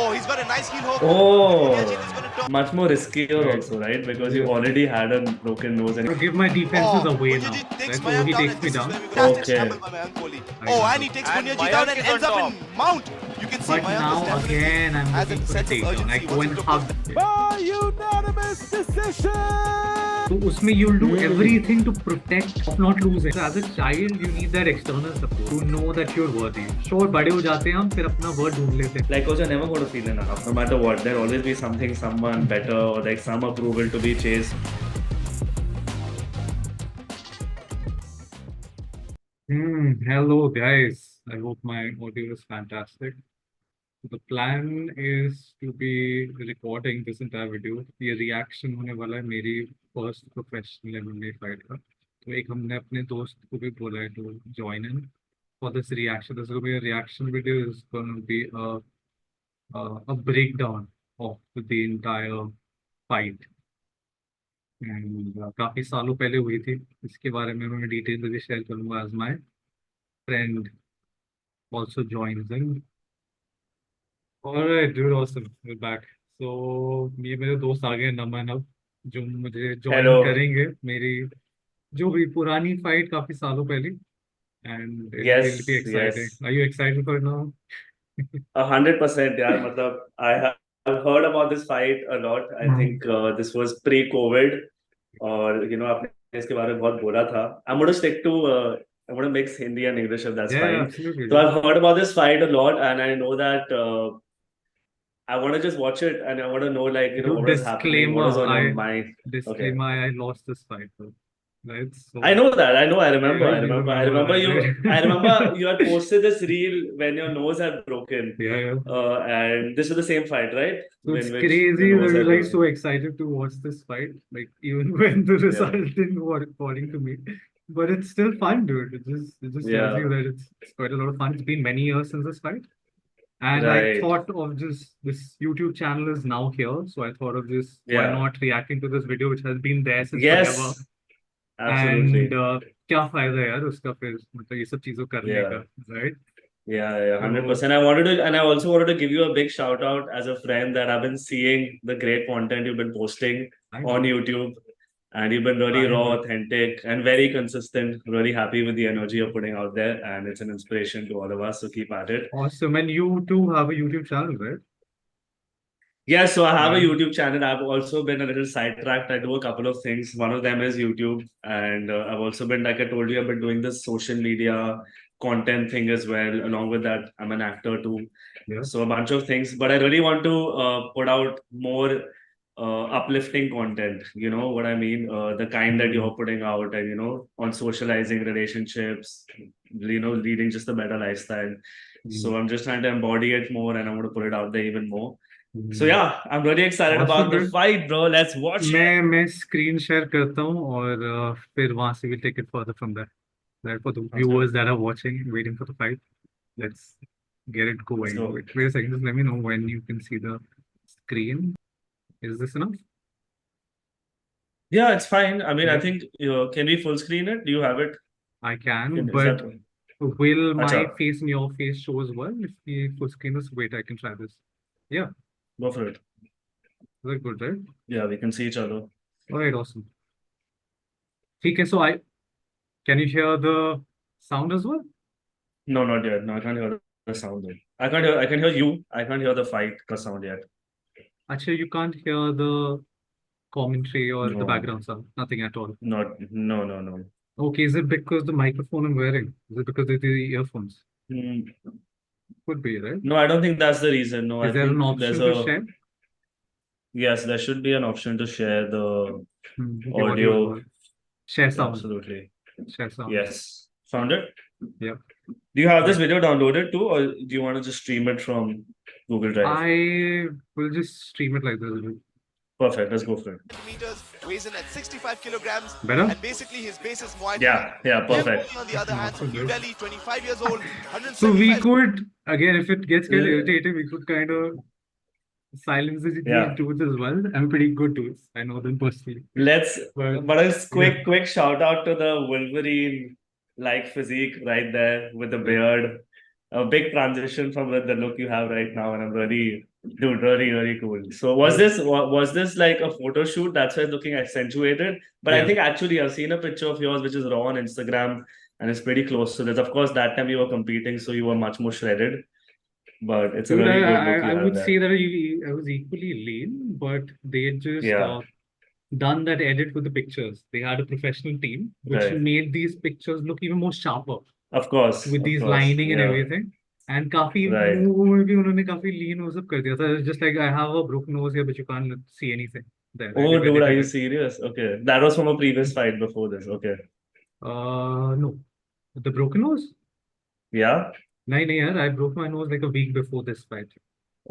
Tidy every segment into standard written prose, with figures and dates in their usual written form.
Oh, he's got a nice heel hook. Oh, much more riskier Right. also, right? Because you Yeah. already had a broken nose and To give my defenses away now. Punjaji takes Right? So he Mayank down, takes and me this is down. where we're going to okay. stumble by Mayank Kohli. I Oh, got and he it. takes And Punjaji down Mayank and is on ends up top. in mount. You can see But Mayank now was definitely again I'm has looking a for the sense of takedown. I urgency go once he and took hug. this. By unanimous decision. So उसमें you'll do everything to protect of not losing. So as a child, you need that external support to know that you're worthy. Sure, बड़े हो जाते हैं हम फिर अपना word ढूंढ लेते हैं. like also never going to feel enough. No matter what, there'll always be something, someone better, or like some approval to be chased. Hello guys. I hope my audio is fantastic. The plan is to be recording this entire video. ये reaction होने वाला है मेरी first professional MMA fight का. तो एक हमने अपने दोस्त को भी बोला है to join in for this reaction. This will be a reaction video. It's going to be a breakdown of the entire fight. And काफी सालों पहले हुई थी. इसके बारे में मैं डिटेल भी शेयर करूंगा as my friend also joins in. Alright, dude, awesome. We're back. So ये मेरे दोस्त आ गए नमन अब जो मुझे ज्वाइन Hello. करेंगे मेरी जो भी पुरानी फाइट काफी सालों पहले and it Yes, will be exciting. yes. Are you excited for it now? 100%, yeah. Matlab, I have heard about this fight a lot. I think this was pre-COVID, or you know, आपने इसके बारे में बहुत बोला था. I'm going to stick to. I'm going to mix Hindi and English if that's Yeah, fine. absolutely. So I've heard about this fight a lot, and I know that I want to just watch it, and I want to know like you know Dude, what is happening, what is on your mind. Disclaimer, I lost this fight, bro. Right? So, I know that. I know. I remember. Yeah, I you remember. I remember remember that, you. right? I remember you had posted this reel when your nose had broken. yeah. And this was the same fight, right? So it's Which crazy your that nose we're had like broken. so excited to watch this fight, like even when the result didn't work according to me. But it's still fun, dude. It just tells you that it's quite a lot of fun. It's been many years since this fight. And I Right. thought of just this YouTube channel is now here. So I thought of just why Yeah. not reacting to this video which has been there since Yes. forever. Absolutely. And क्या फायदा यार उसका फिर मतलब ये सब चीजों करने Yeah. का, right? Yeah, 100%. I wanted to, and I also wanted to give you a big shout out as a friend that I've been seeing the great content you've been posting on YouTube, and you've been really raw, authentic, and very consistent. Really happy with the energy you're putting out there, and it's an inspiration to all of us. So keep at it. Awesome. And you too have a YouTube channel, right? Yes, so I have a Right. YouTube channel. I've also been a little sidetracked. I do a couple of things. One of them is YouTube, and I've also been, like I told you, I've been doing this social media content thing as well. Along with that, I'm an actor too. Yeah. So a bunch of things, but I really want to put out more uplifting content. You know what I mean? The kind that you're putting out, and you know, on socializing relationships, you know, leading just a better lifestyle. So I'm just trying to embody it more, and I want to put it out there even more. So yeah, I'm really excited Awesome, about the dude. fight, bro. Let's watch it. मैं screen share करता हूँ और फिर वहाँ से we'll take it further from there. Right, for the viewers that are watching, waiting for the fight, let's get it going. go. Wait a second, just let me know when you can see the screen. Is this enough? Yeah, it's fine. I mean, I Yeah. think can we full screen it? Do you have it? I can, Is but that- will my Acha. face and your face show as well? If the full screen is, wait, I can try this. Yeah, Go for it. is that good, right? Yeah, we can see each other. All right, awesome. Okay, so can you hear the sound as well? No, not yet. No, I can't hear the sound though. I can hear you. I can't hear the fight sound yet. Actually, you can't hear the commentary or the No. background sound. Nothing at all. No. Okay, is it because the microphone I'm wearing? Is it because of the earphones? Hmm. Could be, right? No, I don't think that's the reason. No, Is I there think an option there's to a share? yes, there should be an option to share the Okay, audio. as well. Share sound. Absolutely. Share sound. Yes. Found it? Yeah. Do you have this video downloaded too, or do you want to just stream it from Google Drive? I will just stream it like this. Perfect. Let's go for it. Meters, weighs in at 65 kilograms. Better? And basically his base is Muay Thai. Yeah, perfect. On the other hand, from New Delhi, 25 years old, So we 175 could, again, if it gets kind of Yeah. irritating, we could kind of silence these Yeah. dudes as well. I'm pretty good dudes. I know them personally. Let's, But- but a quick shout out to the Wolverine like physique right there with the beard. a big transition from the look you have right now, and I'm really, dude, really, really cool. So was this like a photo shoot? That's why it's looking accentuated. But I Yeah. think actually I've seen a picture of yours which is raw on Instagram, and it's pretty close to this. Of course, that time you were competing, so you were much more shredded. But it's a Dude, really good look you I have would there. say that I was equally lean, but they just Yeah, done that edit with the pictures. They had a professional team which right. made these pictures look even more sharper with Of these course. lining and Yeah, everything. And काफी right. मुंह में भी उन्होंने काफी lean वो सब कर दिया था. Just like I have a broken nose here, but you can't see anything there, right? Oh, If dude, are edited you it. serious? Okay, that was from a previous fight before this. Okay, No. The broken nose? yeah. नहीं यार, I broke my nose like a week before this fight.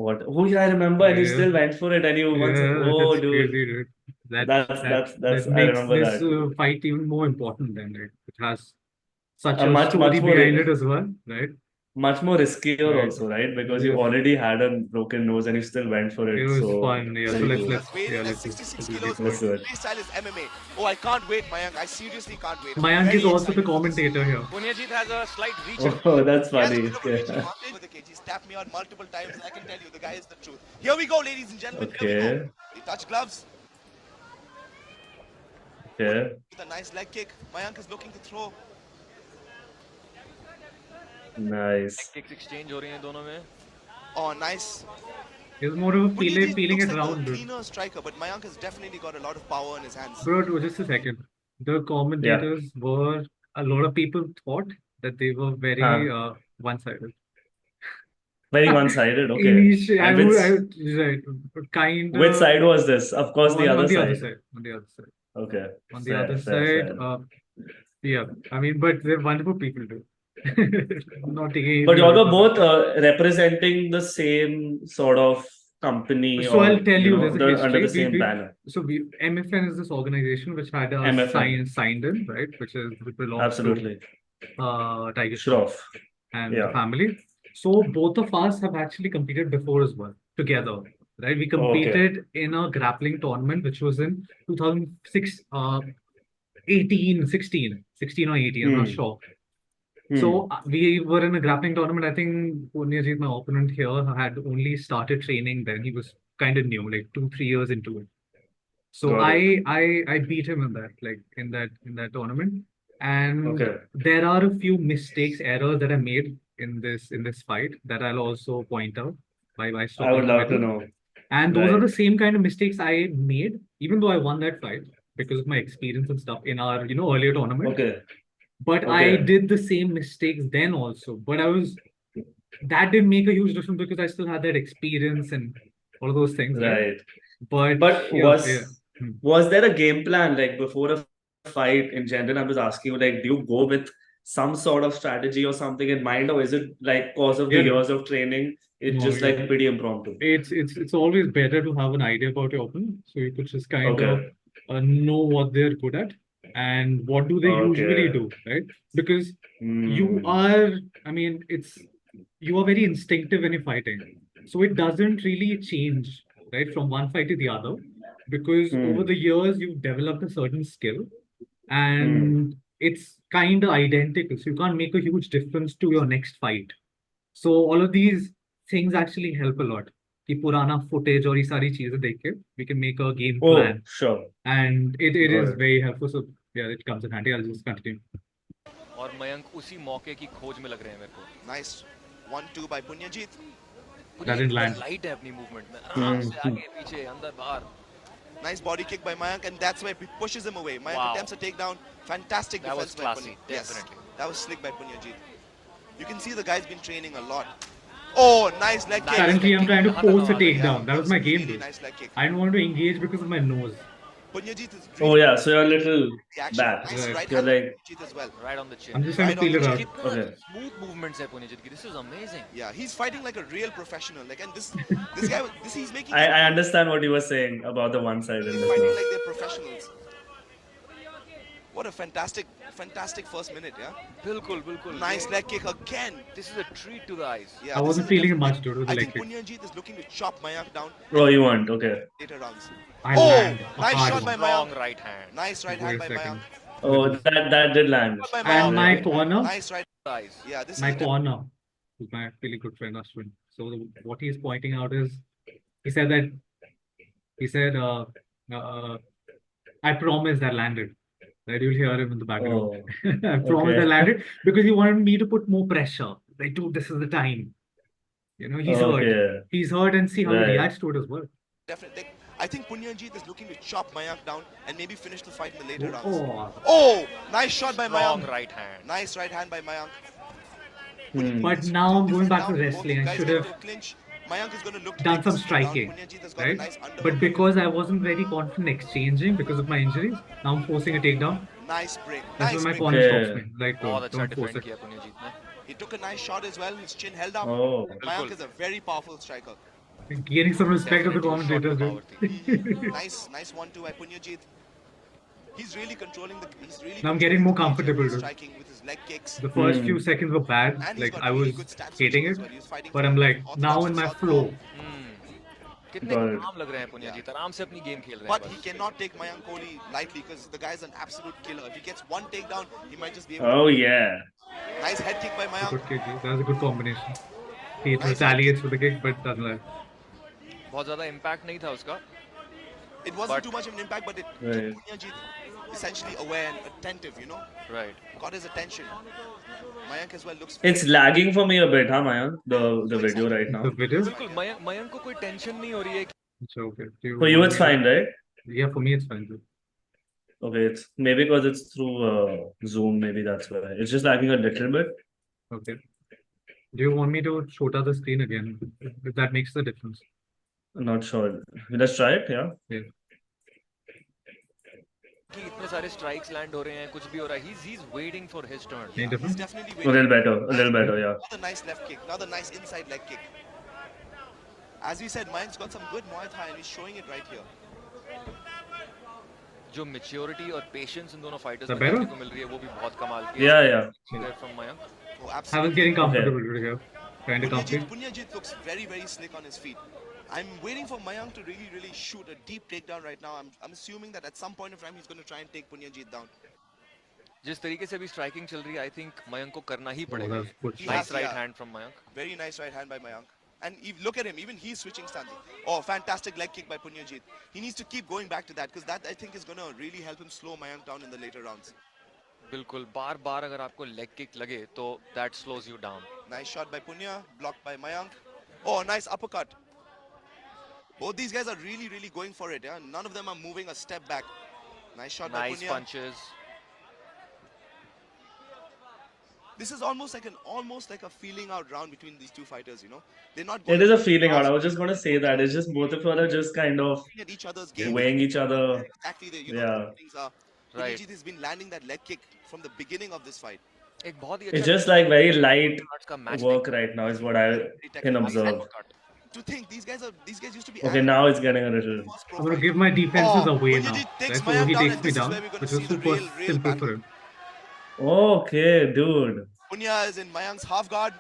What? Oh, yeah, I remember, and you Yeah, still went for it, and you once. yeah, Oh, that's dude, crazy, dude. That that's that that's that's. that I makes remember this that. fight even more important than it. It has such A a much story more behind it as well, right? much more riskier Right. also, right? Because you Yes. already had a broken nose and you still went for It it. was So fun. Yeah. So very let's cool. let's Weighing yeah at let's 66 do kilos, this. Let's do it. freestyle is MMA. Oh, I can't wait, Mayank. I seriously can't wait. I'm Mayank very is also the excited for this. commentator here. Punyajit has a slight reach. Oh, that's He has a funny. bit of a reach advantage with the cage. He's tapped me out multiple times. I can tell you, the guy is the truth. Here we go, ladies and gentlemen. Here we go. Okay, They touch gloves okay, with a nice leg kick. Mayank is looking to throw. nice. Kicks exchange हो रही हैं दोनों में. Oh, nice. It's more of a Punyajit feeling looks it like round, a dude. cleaner striker, but Mayank has definitely got a lot of power in his hands. Bro, just a second. The Yeah. commentators were a lot of people thought that they were very Huh. one-sided. Very one-sided. Okay. Initially, And which right, kind which of side was this? Of course, the on other the other side. side. On the other side. Okay. On the Fair, other fair, side, fair. yeah. I mean, but they're wonderful people too. Not taking But anything you away all were from them. both representing the same sort of company, So I'll or tell you, there's a under history. the same banner. MFN is this organization which had us MFN. signed in, right? Which belongs to Absolutely. Tiger Shroff. and the Yeah. family. So both of us have actually competed before as well, together, right? We competed in a grappling tournament, which was in 2006, 16 or 18, I'm not Hmm. sure. Hmm. So we were in a grappling tournament. I think Punyajit, my opponent here, had only started training then. He was kind of new, like 2, 3 years into it. So Got it. I beat him in that, like in that tournament. And Okay. there are a few mistakes, errors that I made in this fight that I'll also point out by I stopping would in the love to middle. know. And those are Right. the same kind of mistakes I made, even though I won that fight because of my experience and stuff in our earlier tournament. Okay. But I Okay. did the same mistakes then also. But that didn't make a huge difference because I still had that experience and all of those things, right? Right. But But yeah. was there a game plan like before a fight in general? I'm just asking you, like, do you go with some sort of strategy or something in mind, or is it like cause of the Yeah. years of training, it's No, just yeah. like pretty impromptu? It's always better to have an idea about your opponent, so you could just kind of Okay. know what they're good at and what do they usually Okay. do, right? Because you Hmm. are, I mean, you are very instinctive when you're fighting, so it doesn't really change, right, from one fight to the other, because over the years you've developed a certain skill, and it's kind of identical, so you can't make a huge difference to your next fight. So all of these things actually help a lot. कि पुराना footage और ये सारी चीजें देख के we can make a game Oh, plan, sure. and it Got is it. very helpful. So yeah, it comes in handy. I'll just continue. और मयंक उसी मौके की खोज में लग रहे हैं मेरे को. Nice 1-2 by Punyajit. That didn't land. Light है अपनी मूवमेंट में. आराम से आगे पीछे अंदर बाहर. Nice body kick by Mayank, and that's where he pushes him away. Mayank Wow. attempts a takedown. Fantastic That was defense by classy, Punyajit. Yes, definitely. that was slick by Punyajit. You can see the guy's been training a lot. Oh, nice leg kick. Currently, I'm trying to force a Yeah, takedown. That was my game, Really dude. nice leg kick. I don't want to engage because of my nose. Punyajit is Oh yeah, so you're a little the action. back. Nice Right. right You're hand by like, Punyajit as well. right on the chin. I'm just trying Right to feel on it the out. chin. कितना Okay. Smooth movements है पुनीत की. This is amazing. Yeah, he's fighting like a real professional. Like, and this guy, he's making I understand what you were saying about the one-sidedness fighting now. like they're professionals. What a fantastic first minute, yeah. बिल्कुल बिल्कुल. Nice leg kick again. This is a treat to the eyes. Yeah, I this wasn't is a feeling it definite- much, dude, with the I leg think kick. Punyajit is looking to chop Mayank down Oh, you want? Okay. later rounds. I Oh, land a nice hard shot by one. Strong Mayank. right hand. Nice right Wait hand a by second. Mayank. Oh, that did land. Shot by And Mayank. my corner, Eyes. Yeah, this my is a corner. who's my really good friend Ashwin. So what he's pointing out is, he said that I promised I landed. Right, you'll hear him in the background. Oh, I promised I okay. landed because he wanted me to put more pressure. Like, dude, this is the time. He's hurt. Okay. He's hurt, and see how he Right. reacts to it as well. Definitely. I think Punyanjit is looking to chop Mayank down and maybe finish the fight in the later rounds. Oh, Oh, nice shot by Strong Mayank. right hand. Nice right hand by Mayank. but now I'm going back to wrestling. I should have clinch. Mayank is going to look to done take some this fight down. striking, Punyanjit has got a right? nice underhook. But because I wasn't very confident exchanging because of my injuries, now I'm forcing a takedown. Nice break. That's Nice when my break. corner Okay. stops me. Like, बहुत अच्छा don't force defend it. किया पुनीत ने. He took a nice shot as well. His chin held up. Oh. Mayank is a very powerful striker. Gaining some respect of the Definitely shot commentators, the dude. power Nice 1-2 by Punyanjit. He's really controlling the. He's really. Now I'm getting more controlling the cage and comfortable, he's dude. striking with his leg kicks. The first few seconds were bad. And he's Like, got I really was good stance hating switching it. as well. He was fighting But from I'm like, orthodox now to in my southpaw. flow. कितने Got it. काम लग रहे हैं पुनीत. आराम से अपनी game खेल रहे हैं. But he cannot take Mayank Kohli lightly because the guy's an absolute killer. If he gets one takedown, he might just be able Oh to. yeah. Nice head kick by Good Mayank. kick. That was a good combination. He Nice retaliates with the kick, but doesn't let. बहुत ज़्यादा impact नहीं था उसका. It wasn't But- too much of an impact, but it Right. kept Punyanjit essentially aware and attentive, Right. Got his attention. Mayank as well looks. It's lagging for me a bit, huh, Mayank? The video right now. The video? बिल्कुल मयंक को कोई tension नहीं हो रही है. It's okay. For you, it's fine, right? Yeah, for me, it's fine, dude. Okay, it's maybe because it's through Zoom. Maybe that's why it's just lagging a little bit. Okay. Do you want me to shorten the screen again? If that makes the difference. I'm not sure. Let's try it. Yeah. Yeah. कि इतने सारे strikes land हो रहे हैं, कुछ भी हो रहा है. He's waiting for his turn. Any He's difference? definitely A waiting. little better. A little better. Yeah. Another nice left kick. Another nice inside leg kick. As we said, Mayank's got some good Muay Thai and he's showing it right here. जो maturity और patience इन दोनों fighters The में better? देखने को मिल रही है, वो भी बहुत कमाल की है. Yeah. From Mayank. Oh, I was absolutely. getting comfortable today here. Trying to complete. Punyanjit looks very, very slick on his feet. I'm waiting for Mayank to really, really shoot a deep takedown right now. I'm assuming that at some point of time he's going to try and take Punyanjit down. जिस तरीके से अभी striking चल रही है, I think Mayank को करना ही Oh, पड़ेगा. that's good. He nice has- right yeah. Hand from Mayank. Very nice right hand by Mayank. And look at him, even he's switching stances. Oh, fantastic leg kick by Punyanjit. He needs to keep going back to that because that I think is going to really help him slow Mayank down in the later rounds. बिल्कुल बार-बार अगर आपको leg kick लगे तो that slows you down. Nice shot by Punya, blocked by Mayank. Oh, nice uppercut. Both these guys are really, really going for it. Yeah, none of them are moving a step back. Nice shot by nice Punya. Punches. This is almost like a feeling out round between these two fighters. They're not. It is a feeling out. I was just going to say that. It's just both of them are just kind of Looking at each other's game. weighing each other. Exactly. Yeah. Things are. Right. Punyanjit has been landing that leg kick from the beginning of this fight. एक बहुत ही It's अच्छा just like very light का match work right now is what I can observe. To think these guys used to be. Okay, now it's getting a little. I'm going to give my defenses Oh, away now. Punyanjit takes Right? So Mayank he down takes and me this is down, where we're gonna which was see the super real simple battle. for him. Okay, dude. Punya is in Mayank's half guard.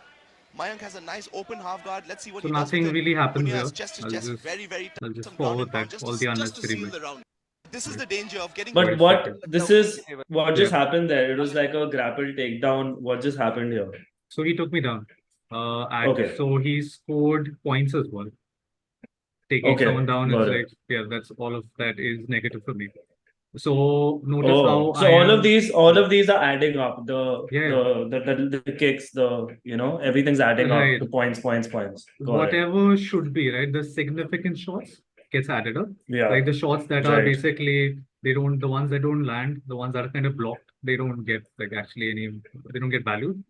Mayank has a nice open half guard. Let's see what So he does nothing with it. really happens Punya is here. chest to I'll chest, just- very, very I'll just some ground forward and pound, that, just all to, the just to unnecessary seal bits. the round. This is the danger of getting. But Wait a what second. this is what just Yeah. happened there? It was like a grapple takedown. What just happened here? So he took me down. Okay. So he scored points as well. Taking Okay, someone down is got it. like, yeah, that's all of that is negative for me. So notice how Oh, so I all am, of these are adding up. Yeah. The kicks, everything's adding up Right. to points. Got it. whatever should be, right? The significant shots gets added up. Yeah. Like the shots that are Right. basically the ones that don't land, the ones that are kind of blocked, they don't get they don't get valued.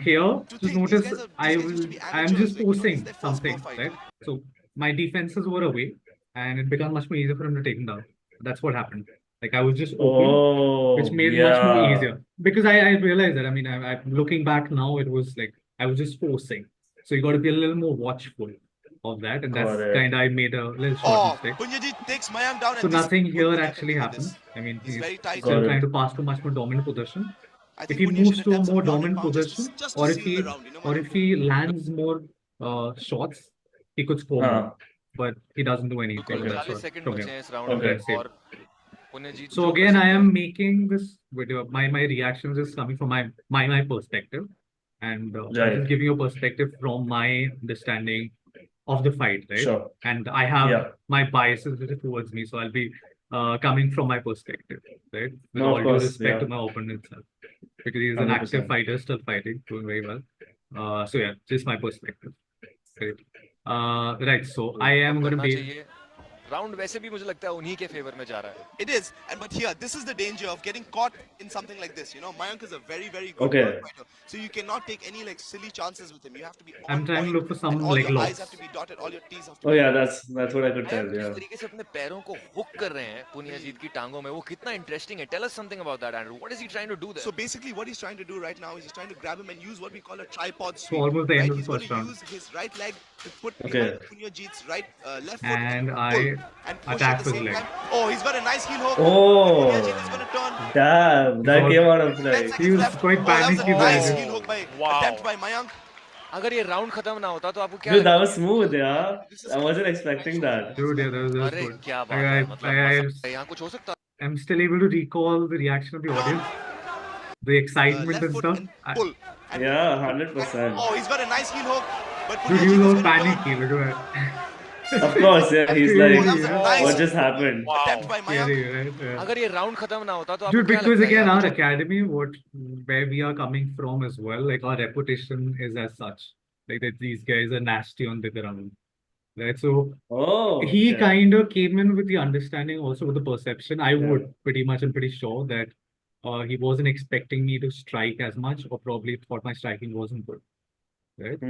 Here, To just think, notice these guys I used to be am amateurs, just like, forcing this is their first pro something, fight. right? So my defenses were away, and it became much more easier for him to take him down. That's what happened. Like I was just open, Oh, which made it much more yeah. easier because I realized that. I mean, I'm looking back now, it was like I was just forcing. So you got to be a little more watchful of that, and that's Got it. kind of I made a little short Oh, mistake. Punyajit takes Mayank down. So and this nothing could here be actually happening with happens. this. I mean, He's he's very tight. still Got it. trying to pass to much more dominant position. I If think he Punya moves should to a attempt some more ground and dominant pound position, just to or if seal he the round, or if he lands more shots, he could score more. But he doesn't do anything. बिल्कुल That's 40 what second from बचे here. हैं इस round Okay. में और पुण्यजीत So जो again, कर I सकते am हैं. making this video. My reactions is coming from my perspective. and I'm Right. just giving you a perspective from my understanding of the fight, right? Sure. And I have Yeah. my biases towards me, so I'll be coming from my perspective, right? With No, all of due course. respect Yeah. to my opponent itself, because he's an active 100%. fighter, still fighting, doing very well. So yeah, just my perspective. Right. Right. So I am अब going to करना be. चाहिए round वैसे भी मुझे लगता है उन्हीं के फेवर में जा रहा है It is, and but here, this is the danger of getting caught in something like this. You know, Mayank is a very, very good Okay. world fighter, so you cannot take any like silly chances with him. You have to be I'm on trying to point, look for and some all leg your I's have locks. to be dotted, all your T's have to Oh be. yeah, that's what I could tell. Mayank जिस Yeah. तरीके से अपने पैरों को hook कर रहे हैं पुनियाजीत की टांगों में वो कितना इंटरेस्टिंग है tell us something about that Andrew what is he trying to do So there basically, what he's trying to do right now is he's trying to grab him and use what we call a tripod So sweep. almost the end Right? of the He's going first to round, use his right leg to put Okay. behind Punyajit's left foot and and I pull and push at attacked the his same leg. time. Oh, he's got a nice heel hook. Oh, Punyajit is going to turn. damn, He's that all- came out of 10 like. He seconds was left. quite Oh, that was a panicky nice there. heel hook by Wow. attempt by Mayank. अगर ये round खत्म ना होता तो आपको क्या Dude, that लगता was smooth, yeah. This is I wasn't expecting that. Dude, yeah, that was अरे good. क्या बात है मतलब I यहाँ कुछ हो सकता am still able to recall the reaction of the audience, the excitement left and foot stuff. and pull. And Yeah, 100%. oh, he's got a nice heel hook, but Dude, he Punyajit was is all going to turn. panicky. Look at that. Of course, yeah. He's Scary, like, Oh, that was a yeah. nice what just happened? attempt by Mayank. Scary, right? Yeah. अगर ये round खत्म ना होता तो आपको Dude, क्या because लगता है again, यहाँ our कुछ academy, where we are coming from as well, like our reputation is as such, like that these guys are nasty on the ground, right? So Oh, he okay. kind of came in with the understanding, also with the perception. I Yeah. would pretty much, I'm pretty sure that he wasn't expecting me to strike as much, or probably thought my striking wasn't good, right?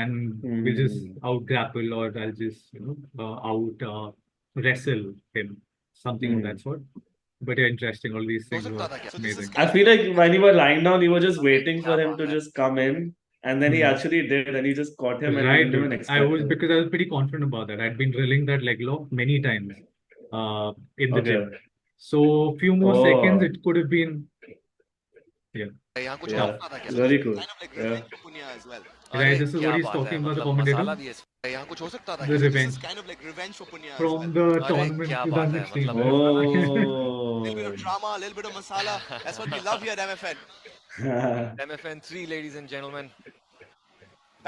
And we'll just out grapple, or I'll just out wrestle him, something of that sort. But yeah, interesting. All these हो things सकता were था क्या So this is amazing. I feel like when you were lying down, you were just waiting for क्या him बात to है just come in, and then he Mhm. actually did, and he just caught him, and he Right, didn't even dude. expect it. Because I was pretty confident about that. I'd been drilling that leg lock many times in the Okay. gym. So few more seconds, Oh, it could have been. Yeah. यहाँ कुछ हो yeah. सकता था क्या so this Very is cool. kind of like Yeah. revenge for Punya as well. Right, अरे this is क्या what he's बात है talking about, the मतलब commentator. मसाला भी है यहाँ कुछ हो सकता था The क्या So this revenge is kind of like revenge for Punya as from well. the अरे tournament क्या बात है 2016. मतलब right? A little bit Oh. of drama, a little bit of masala. That's what we love here at MFN. MFN 3 ladies and gentlemen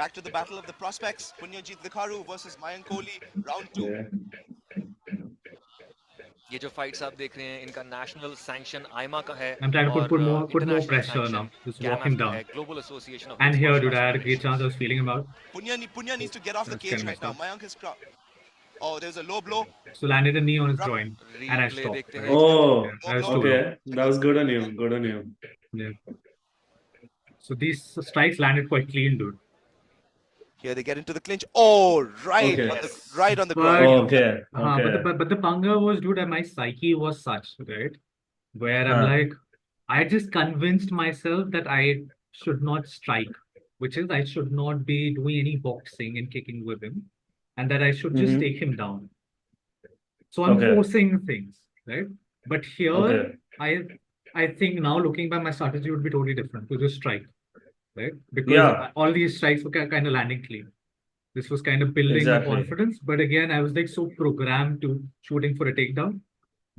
Back to the battle of the prospects. Punyajit Vikharu versus Mayank Kohli, round 2. Yeah. ये जो fights आप देख रहे हैं इनका national sanction आईमा का है I'm trying to और put more international pressure now. Sanction Just walk कैमएफ him का down. है global association of And mixed here, martial dude, I had a arts great chance. I was feeling him out. Punya needs to get off the That's cage kinda right now. messed Mayank is Oh, there's a low blow. So landed a knee on his Ruck. groin, and I replay stopped. देखते हैं Oh, Yeah, that was too okay. low. That was good on you. Good on you. Yeah. So these strikes landed quite clean, dude. Here they get into the clinch. Oh, right Okay. on the right on the But- groin. Oh, okay. But Okay. the panga was, dude, and my psyche was such, right? Where I'm like, I just convinced myself that I should not strike, which is I should not be doing any boxing and kicking with him, and that I should just Mhm. take him down. So I'm Okay. forcing things, right? But here, Okay. I think now looking back, my strategy would be totally different to just strike, right? Because Yeah. all these strikes were kind of landing clean. This was kind of building my Exactly. confidence. But again, I was like so programmed to shooting for a takedown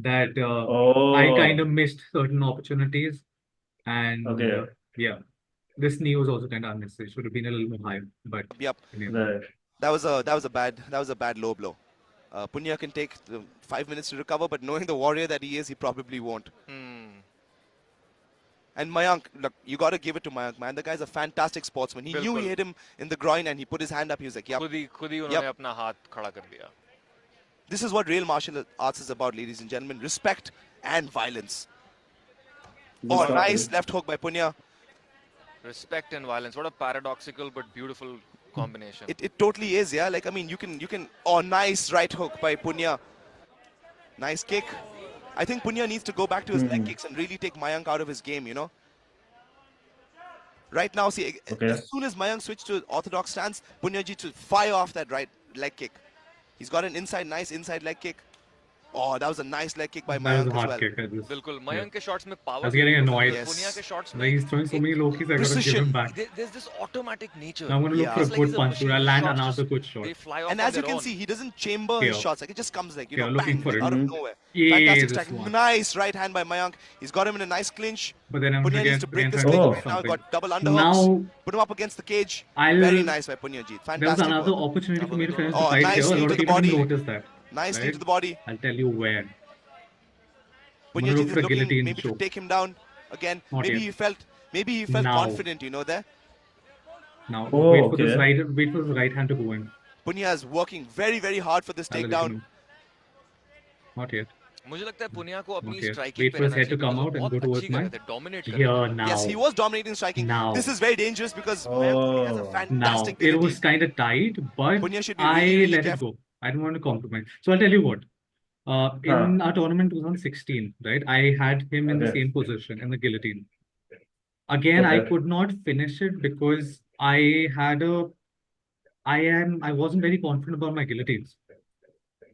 that I kind Oh. of missed certain opportunities. And Okay. yeah, this knee was also kind of unnecessary. Should have been a little more high. But Yep. yeah. Right. That was a bad low blow. Punya can take 5 minutes to recover, but knowing the warrior that he is, he probably won't. And Mayank, look, you got to give it to Mayank, man. The guy's a fantastic sportsman. He knew he hit him in the groin and he put his hand up. He was like, yep. खुद ही उन्होंने अपना हाथ खड़ा कर दिया This is what real martial arts is about, ladies and gentlemen. Respect and violence. Oh, Good nice stuff. left hook by Punya. respect and violence what a paradoxical but beautiful combination It totally is, yeah. Like, I mean, you can. Oh, nice right hook by Punya. Nice kick. I think Punya needs to go back to his leg kicks and really take Mayank out of his game, you know. Right now, see, Okay. as soon as Mayank switched to orthodox stance, Punyaji to fire off that right leg kick. He's got an nice inside leg kick. Oh, that was a nice leg kick by That was Mayank a as hard well. kick. I just, बिल्कुल yeah. Mayank के shots में I power was getting annoyed. Yes. Punia के shots में Like he's throwing so many low kicks, I gotta give Precision. him back. there's this automatic nature. Now I'm gonna look Yeah. for a It's like good he's a punch. Dude. machine. I'll land Shots another just- good shot. They fly off And on as you their can own. see, he doesn't chamber his Here. shots. Like it just comes like, you Here, know, looking bang, for like it. out of Mhm. nowhere. Yeah, Fantastic this strike. one. Nice right hand by Mayank. He's got him in a nice clinch. But then I'm Punya needs again, to break again this trying to leg. do Right now something. got double underhooks. Now Put him up against the cage. I'll. Very nice by Punyajeet. There was Fantastic another work. opportunity for me to finish the Oh, fight nice here. A knee lot to of the people didn't body. notice that. Nice knee Right? to the body. I'll tell you where. I'm gonna Punyajeet look is for a looking guillotine maybe to choke. take him down again. Not Maybe yet. he felt Now. confident, you know, there. Now Oh, wait for this okay. wait for the right hand to go in. Punya is working very, very hard for this I'll let you takedown. know. Not yet. मुझे लगता है पुनिया को अपनी Not yet. Striking Wait पे for his रहना head to चाहिए come because out वो and go बहुत towards अच्छी कर रहे mine. थे, dominate कर रहे Here थे. now. Yes, he was dominating striking. Now. This is very dangerous because Punya has a Oh. fantastic Now it was guillotine. kind of tight, but Punya should be I really, really let it careful. go. I didn't want to compromise. So I'll tell you what. In our tournament 2016, right? I had him in the Okay. same position in the guillotine. Again, I Okay. could not finish it because I wasn't very confident about my guillotines.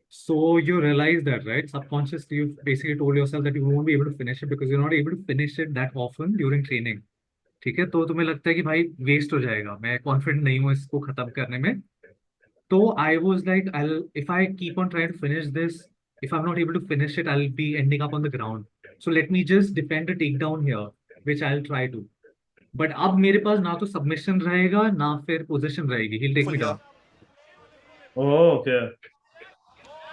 So you realize that, right? Subconsciously, you've basically told yourself that you won't be able to finish it because you're not able to finish it that often during training. ठीक है, तो तुम्हें लगता है कि भाई waste हो जाएगा, मैं कॉन्फिडेंट नहीं हूँ इसको खत्म करने में. तो I was like, if I keep on trying to finish this, if I'm not able to finish it, I'll be ending up on the ground. So let me just defend a takedown here, which I'll try to. But अब मेरे पास ना तो submission रहेगा ना फिर position रहेगी. He'll take me Full down. Oh, okay.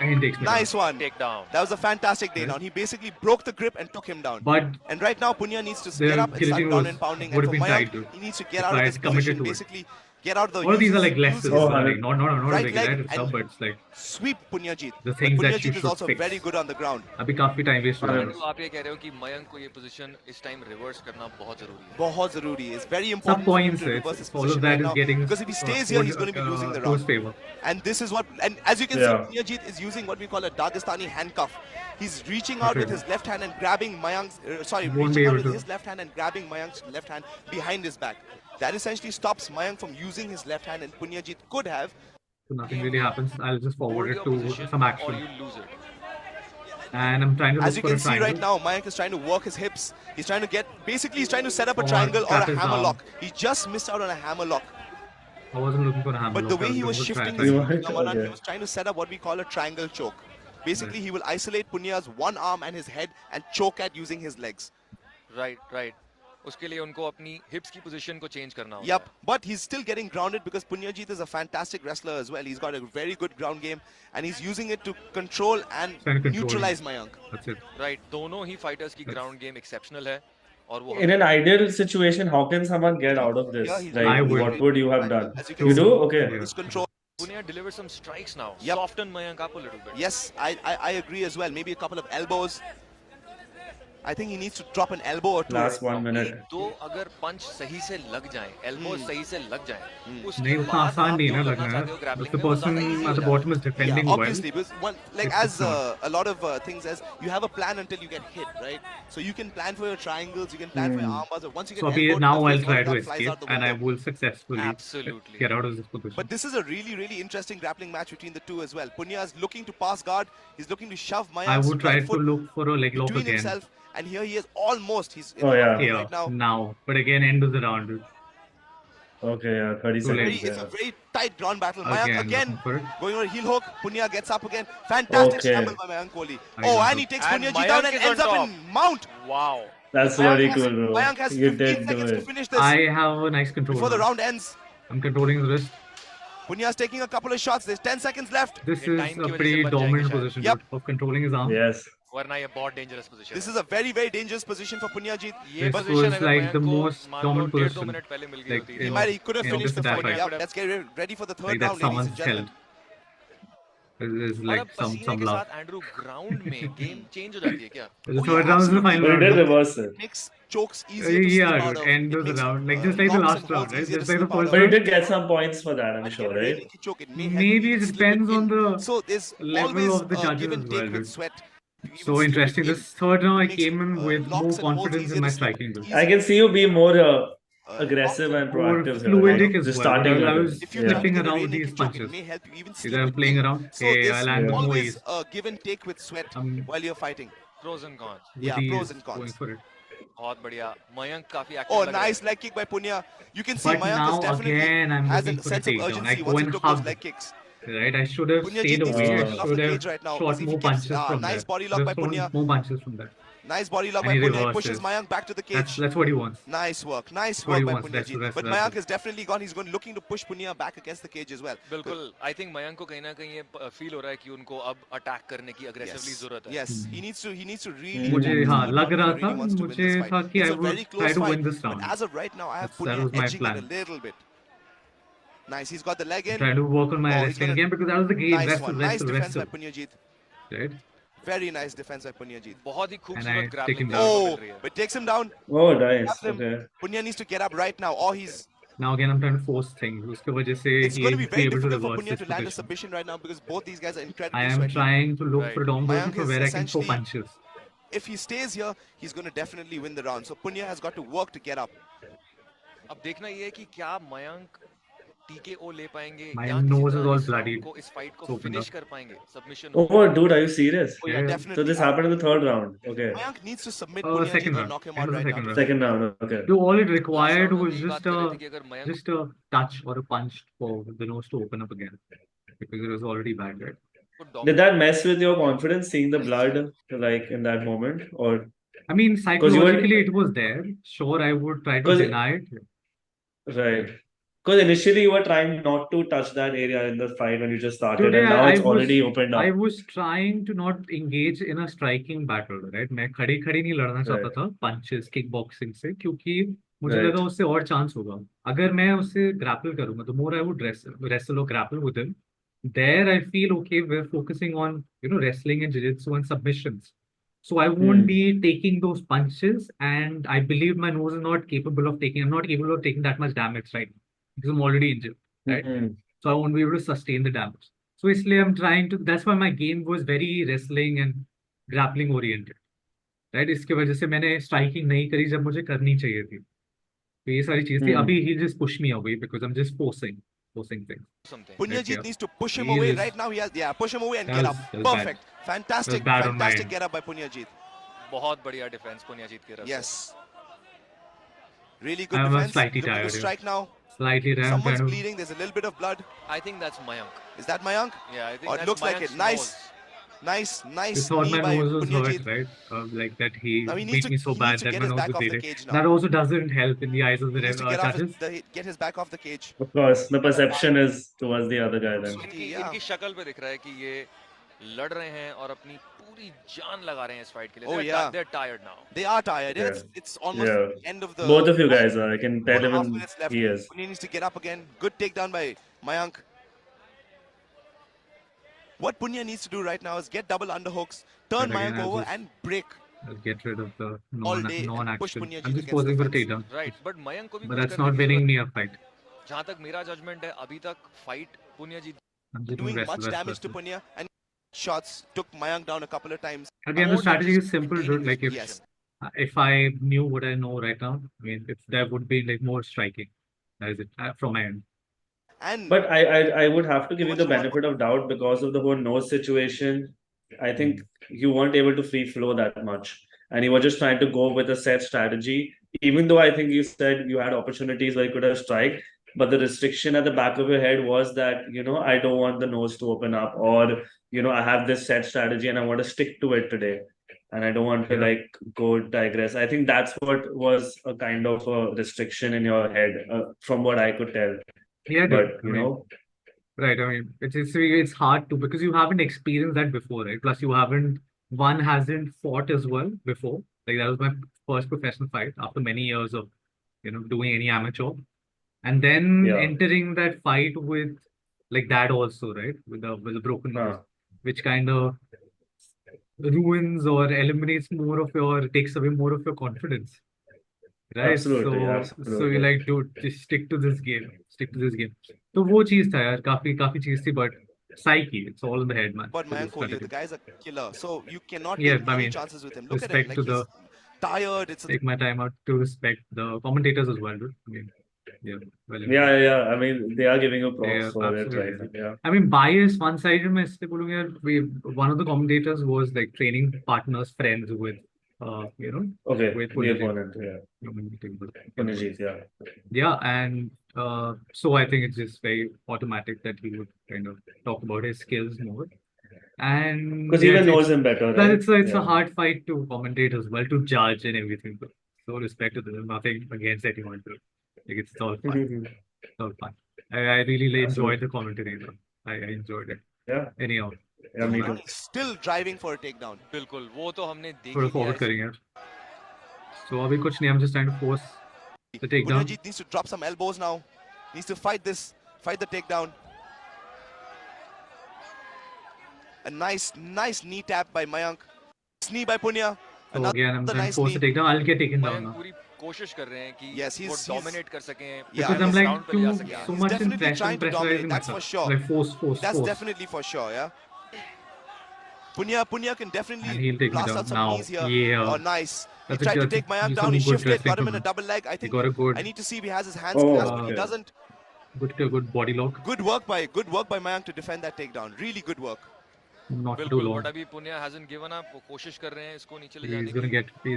And he takes me down. Nice one. Takedown. That was a fantastic Right. takedown. He basically broke the grip and took him down. But And right now, Punya needs to The get up and start guillotine down was- and pounding. would And have for been Mayank, tight, dude. he needs to If get out I of had this committed position. to it. Basically, get out of the. all of these are use like his- lessons, use his Oh, like not right irregular leg stuff, and- but it's like sweep Punyajeet. the But things that you Punyajeet is should also fix. very good on the ground. अभी काफी time waste हो रहा Alright. है. तो आप ये कह रहे हो कि मयंक को ये पोजीशन इस टाइम रिवर्स करना बहुत जरूरी है. बहुत zaruri. It's very Some important for him points, to reverse his all of position that right is now. getting Because if he stays here, he's going to be losing the to his round. favor. And this is what, and as you can Yeah. see, Punyajeet is using what we call a Dagestani handcuff. He's reaching out with Okay. his left hand and grabbing Mayank's, Won't be reaching out able with to. his left hand and grabbing Mayank's left hand behind his back. That essentially stops Mayank from using his left hand, and Punyajeet could have. So nothing really happens. I'll just forward Hold it your to position some or action. you lose it. And I'm trying to As look you for can a see triangle. right now, Mayank is trying to work his hips. He's trying to get, basically he's trying to set up a Or triangle or cut a his hammer arm. lock. He just missed out on a hammer lock. I wasn't looking for a hammer But the lock, I way he was looking for a shifting triangle. his You feet, were- Ramanan, he okay. was trying to set up what we call a triangle choke. Basically, he will isolate Punya's one arm and his head and choke at using his legs. Right, right. उसके लिए उनको अपनी हिप्स की position को change करना होगा. Yep, but he's still getting grounded because Punyajeet is a fantastic wrestler as well. He's got a very good ground game and he's using it to control and Trying to control neutralize him. Mayank. That's it. Right. दोनों ही fighters की Yes. Ground game exceptional है और वो In an ideal situation, how can someone get out of this? Yeah, he's Like, I would. what would you have done? As you can You see, do? Okay. Yeah. his control. Punia deliver some strikes now. Yep. Soften Mayank up a little bit. Yes, I agree as well. Maybe a couple of elbows. I think he needs to drop an elbow or two. Last right 1 now. minute. एक दो अगर पंच सही से लग जाएं, elbow सही से लग जाएं, उसके नहीं उतना बाद आसान आप नहीं जो है ना करना लगना चाहते हो है. grappling If the में, वो person ज़्यादा easy हो at the जाता है. bottom is defending Yeah, well, obviously, because one, like It's as not. a lot of things as you have a plan until you get hit, right? So you can plan for your triangles, you can plan for your armbars, but once you get so abhi elbowed, now of course, I'll try all to that flies escape out the and I window. will successfully Absolutely. get out of this position. But this is a really, really interesting grappling match between the two as well. Punya is looking to pass guard. He's looking to shove I Mayank's would try right to foot look for a leg lock between again. himself, and here he is almost. He's in Oh, front yeah. of him Here, right now. But again, end of the round, dude. Okay, yeah, 30 Too seconds. late. It's a Yeah. very tight ground battle. Mayank Again, again looking for it. going on a heel hook. Punya gets up again. Fantastic Okay. scramble by Mayank Kohli. I Oh, know. and he takes And Punyaji down Mayank and is on ends up top. in mount. Wow. That's Mayank very has- cool, bro. Mayank has You 15 did do seconds to it. finish this I have a nice control before the now. round ends. I'm controlling the wrist. Punya's taking a couple of shots. There's 10 seconds left. This ये is time की a वजह pretty से बच dominant जाएंगे position, शायद. dude, of controlling his arm. Yes. वरना ये बहुत dangerous position This है. is a very, very dangerous position for Punyajeet. ये This position was अगर like Mayank the को most मान लो dominant 1.5-2 position. मिनट पहले मिल गई Like, होती He in- might, he could have in finished this the fight. fight. Yeah, let's get ready for the third Like that round, ladies someone's and gentlemen. held. This is और like अब पसीने some के love. साथ Andrew ground में game change हो जाती है क्या? The Oh, third yeah, round is the absolutely. final But he round. did reverse it. Makes chokes easier to slip Yeah, out dude, of. end It of the makes, round. Like just like the knocks last and round, holds right? easier Just to like the slip out first But he round. did get some points for that, I'm And sure, get right? really choke. It may have Maybe been it slip depends in. on the So there's level always of the judges give and as take well, with dude. sweat. Even So slip interesting. in This third round, I makes, came in with locks more and holds confidence easier in to my slip striking. Dude. easier. I can see you be more aggressive and More proactive here, fluidic like as just well. starting I at was it. If you're Yeah. trying to flipping get a around rear these naked choke, it punches. may help you even Either sleep I'm with playing pain. around, So hey, I there's landed more always ease. a give and take with sweat I'm while you're fighting. Pros and cons. with Yeah, pros ease and going cons. for it. बहुत बढ़िया. Mayank काफी Oh, active लग रहा nice है. leg kick by Punya. You can see But Mayank is now definitely again, I'm has looking a for a sense of takedown. I urgency go once he and took those hug, leg kicks. right? I should have stayed Punyajit needs to away. get I it off should the have cage right now shot because if more he keeps punches from nice there. body Should lock have by thrown Punya. more punches from there. Nice body lock And by he Punya. He pushes reverses. Mayank back to the cage. That's what he wants. Nice work. Nice That's what he work by wants. Wrestle, Punyajit. wrestle, But Mayank wrestle. is definitely gone. He's going looking to push Punya back against the cage as well. बिल्कुल. I think Mayank को कहीं ना कहीं ये feel हो रहा है कि उनको अब attack करने की aggressively Yes. जरूरत है. Yes. He needs to really मुझे attack this हाँ third लग round if रहा he really था wants to win मुझे this fight. था कि It's I a would very try close to fight. win this But round. as of right now, I have That Punya was my edging it a plan. little bit. Nice. He's got the leg in. Trying to work on my Oh, he's wrestling gonna- again because that was the game. Nice Wrestle, one. Nice wrestle, defense wrestle. by Punyajit. Right? Very nice defense by Punyajit. बहुत ही And I खूबसूरत take grappling him देखने down. को Oh, मिल रही है. but takes him down. Oh, nice. Grabs him. Okay. Punya needs to get up right now, or he's. Now again, I'm trying to force things. उसके वजह से It's he going to be will very able to difficult for reverse Punya this to land a position. submission right now because both these guys are I incredibly am sweaty. trying to look Right. for a down version Mayank for is where I can throw essentially- punches. If he stays here, he's going to definitely win the round. So Punya has got to work to get up. अब देखना ये है कि क्या Mayank TKO ले पाएंगे My या किसी nose is तरह all इस bloody. round को इस fight को It's opened finish up. कर पाएंगे submission Oh, dude, are you serious? Oh yeah, Yeah. definitely. So this happened in the third round. Okay. Mayank needs to submit Second Punyajit and round. knock him End out of the right second now. round. Second round. Okay. So all it Last required round में was हम यही बात just कर रहे थे a कि अगर Mayank just a touch or a punch for the nose to open up again because it was already bad, right? को Did dominate that mess with your confidence, seeing the blood like in that moment, or I mean, you were- psychologically it was there. Sure, I would try to 'Cause- deny it. right? Because initially you were trying not to touch that area in the fight when you just started, Today and now I it's was already opened I up. was trying to not engage in a striking battle, right? मैं खड़ी खड़ी नहीं लड़ना चाहता था punches, kickboxing से क्योंकि मुझे Right. लगा उससे और चांस होगा. अगर मैं उससे grapple करूंगा, the more I would wrestle or grapple with him, there I feel okay. We're focusing on wrestling and jiu-jitsu and submissions. So I won't be taking those punches, and I believe my nose is not capable of taking. I'm not capable of taking that much damage right now because I'm already injured, right? Mhm. So I won't be able to sustain the damage. So इसलिए I'm trying to. That's why my game was very wrestling and grappling oriented, right? इसके वजह से मैंने striking नहीं करी जब मुझे करनी चाहिए थी. तो ये सारी चीजें थी. अभी he just pushed me away because I'm just forcing things. something. Punyajit Yeah. needs to push him He away is- right now. He has That push him away and That get was- up. that was bad. Perfect. Fantastic, bad on my fantastic end. get up by Punyajit. बहुत बढ़िया defense पुनियाजीत की तरफ से. Yes. Really good I'm defense. slightly Looking to tired, yeah. strike now. Slightly down. Someone's Kind of, bleeding. There's a little bit of blood. I think that's Mayank. Is that Mayank? Yeah, I think Oh, it that's looks like Mayank's it. Nice. nose. Nice, you nice thought knee my by nose was Punyajit. hurt, right? Like that he Now he needs beat to- me so he bad needs to that get my his nose back was off the bleeding. cage now. That also doesn't help in the eyes of the He needs to get judges. get his back off the cage. Of course, the perception is towards the other guy then. इनकी Yeah. इनकी शक्ल पे दिख रहा है कि ये लड़ रहे हैं और अपनी पूरी जान लगा रहे हैं इस फाइट के लिए. Oh, They're yeah. they're tired now. They are tired. Yeah. It's almost Yeah. the end of the. Both of you fight. guys are. I can tell 1.5 even minutes left. he is. Punya needs to get up again. Good takedown by Mayank. What Punya needs to do right now is get double underhooks, turn And again, Mayank I'll over just- and break. I'll get rid of the All day and push non-action. Punyajit I'm just against posing the for a fence. takedown. Right, but Mayank को भी But कुछ that's करने not की winning जरूरत- me a fight. जहाँ तक मेरा judgement है अभी तक fight पुनियाजीत I'm just Doing wrestle, much wrestle, damage to wrestle. Punya and shots took Mayank down a couple of times. Again, the More than strategy just is simple, maintaining dude. his Like if Yes. if I knew what I know right now, I mean, if there would be like more striking. That is it from my end. And But I would have to give you the benefit of doubt because of the whole nose situation. I think you weren't able to free flow that much, and you were just trying to go with a set strategy. Even though I think you said you had opportunities where you could have strike, but the restriction at the back of your head was that I don't want the nose to open up, or I have this set strategy and I want to stick to it today, and I don't want to Yeah. like go digress. I think that's what was a kind of a restriction in your head, from what I could tell. Yeah, dude. But I mean, right. I mean, it's hard to because you haven't experienced that before, right? Plus, one hasn't fought as well before. Like that was my first professional fight after many years of doing any amateur, and then Yeah. entering that fight with like that also, right? With a broken nose, which kind of ruins or eliminates takes away more of your confidence. Right. Absolutely, So absolutely. you like, dude, just stick to this game. Stick to this game. तो वो चीज था यार, काफी चीज थी, but psyche, it's all in the head, man. but So Mayank this Kohli, the strategy. guy's a killer. So you cannot Yeah, take I any mean, chances with him. Look at him. respect Like to he's tired. It's Take my time out to respect the commentators as well, dude. I mean, yeah, well, Yeah. I mean, they are giving you props yeah, for it right absolutely. now. Yeah. I mean, bias one-sided मैं इसलिए बोलूँगा यार, one of the commentators was like training partners, friends with, you know, Okay, with the Punyajit. opponent, yeah. Punajit, yeah. Yeah, and so I think it's just very automatic that he would kind of talk about his skills more. And Because he yeah, even knows him better, but right? it's a Yeah. hard fight to commentate as well, to judge and everything. But so respect to them, nothing against anyone. But like it's all fun. It's all fun. I really enjoyed the commentary though. I enjoyed it. Yeah. Anyhow, Yeah, me too. still driving for a takedown. बिल्कुल वो तो हमने देख थोड़ा ही लिया forward इस- करेंगे यार. So अभी कुछ नहीं. I'm just trying to force the takedown. Punyajit needs to drop some elbows now. Needs to fight the takedown. A nice knee tap by Mayank. Knee by Punya. So again, I'm trying nice to force knee. the takedown. I'll get taken down Mayank now. पूरी कोशिश कर रहे हैं कि Yes, वो he's- dominate कर सकें Yeah, Because I'm he's like round पे ले जा too सकें so He's much in definitely pressure, trying to dominate, pressurizing that's myself. for sure. Like force. That's definitely for sure, yeah. Punya can And definitely he'll take me blast down out some now. knees here. Yeah. Oh, nice. He That's a tried to good- take Mayank he's down. some He good shifted, wrestling got him from in a him. double leg. I He think got a good, I need to see if he has his hands Oh, clasped. If he okay. doesn't, good body lock. good work by Mayank to defend that takedown. Really good work. Not too बिल्कुल long. But अभी Punia hasn't given up वो कोशिश कर रहे हैं इसको नीचे ले जाने He's की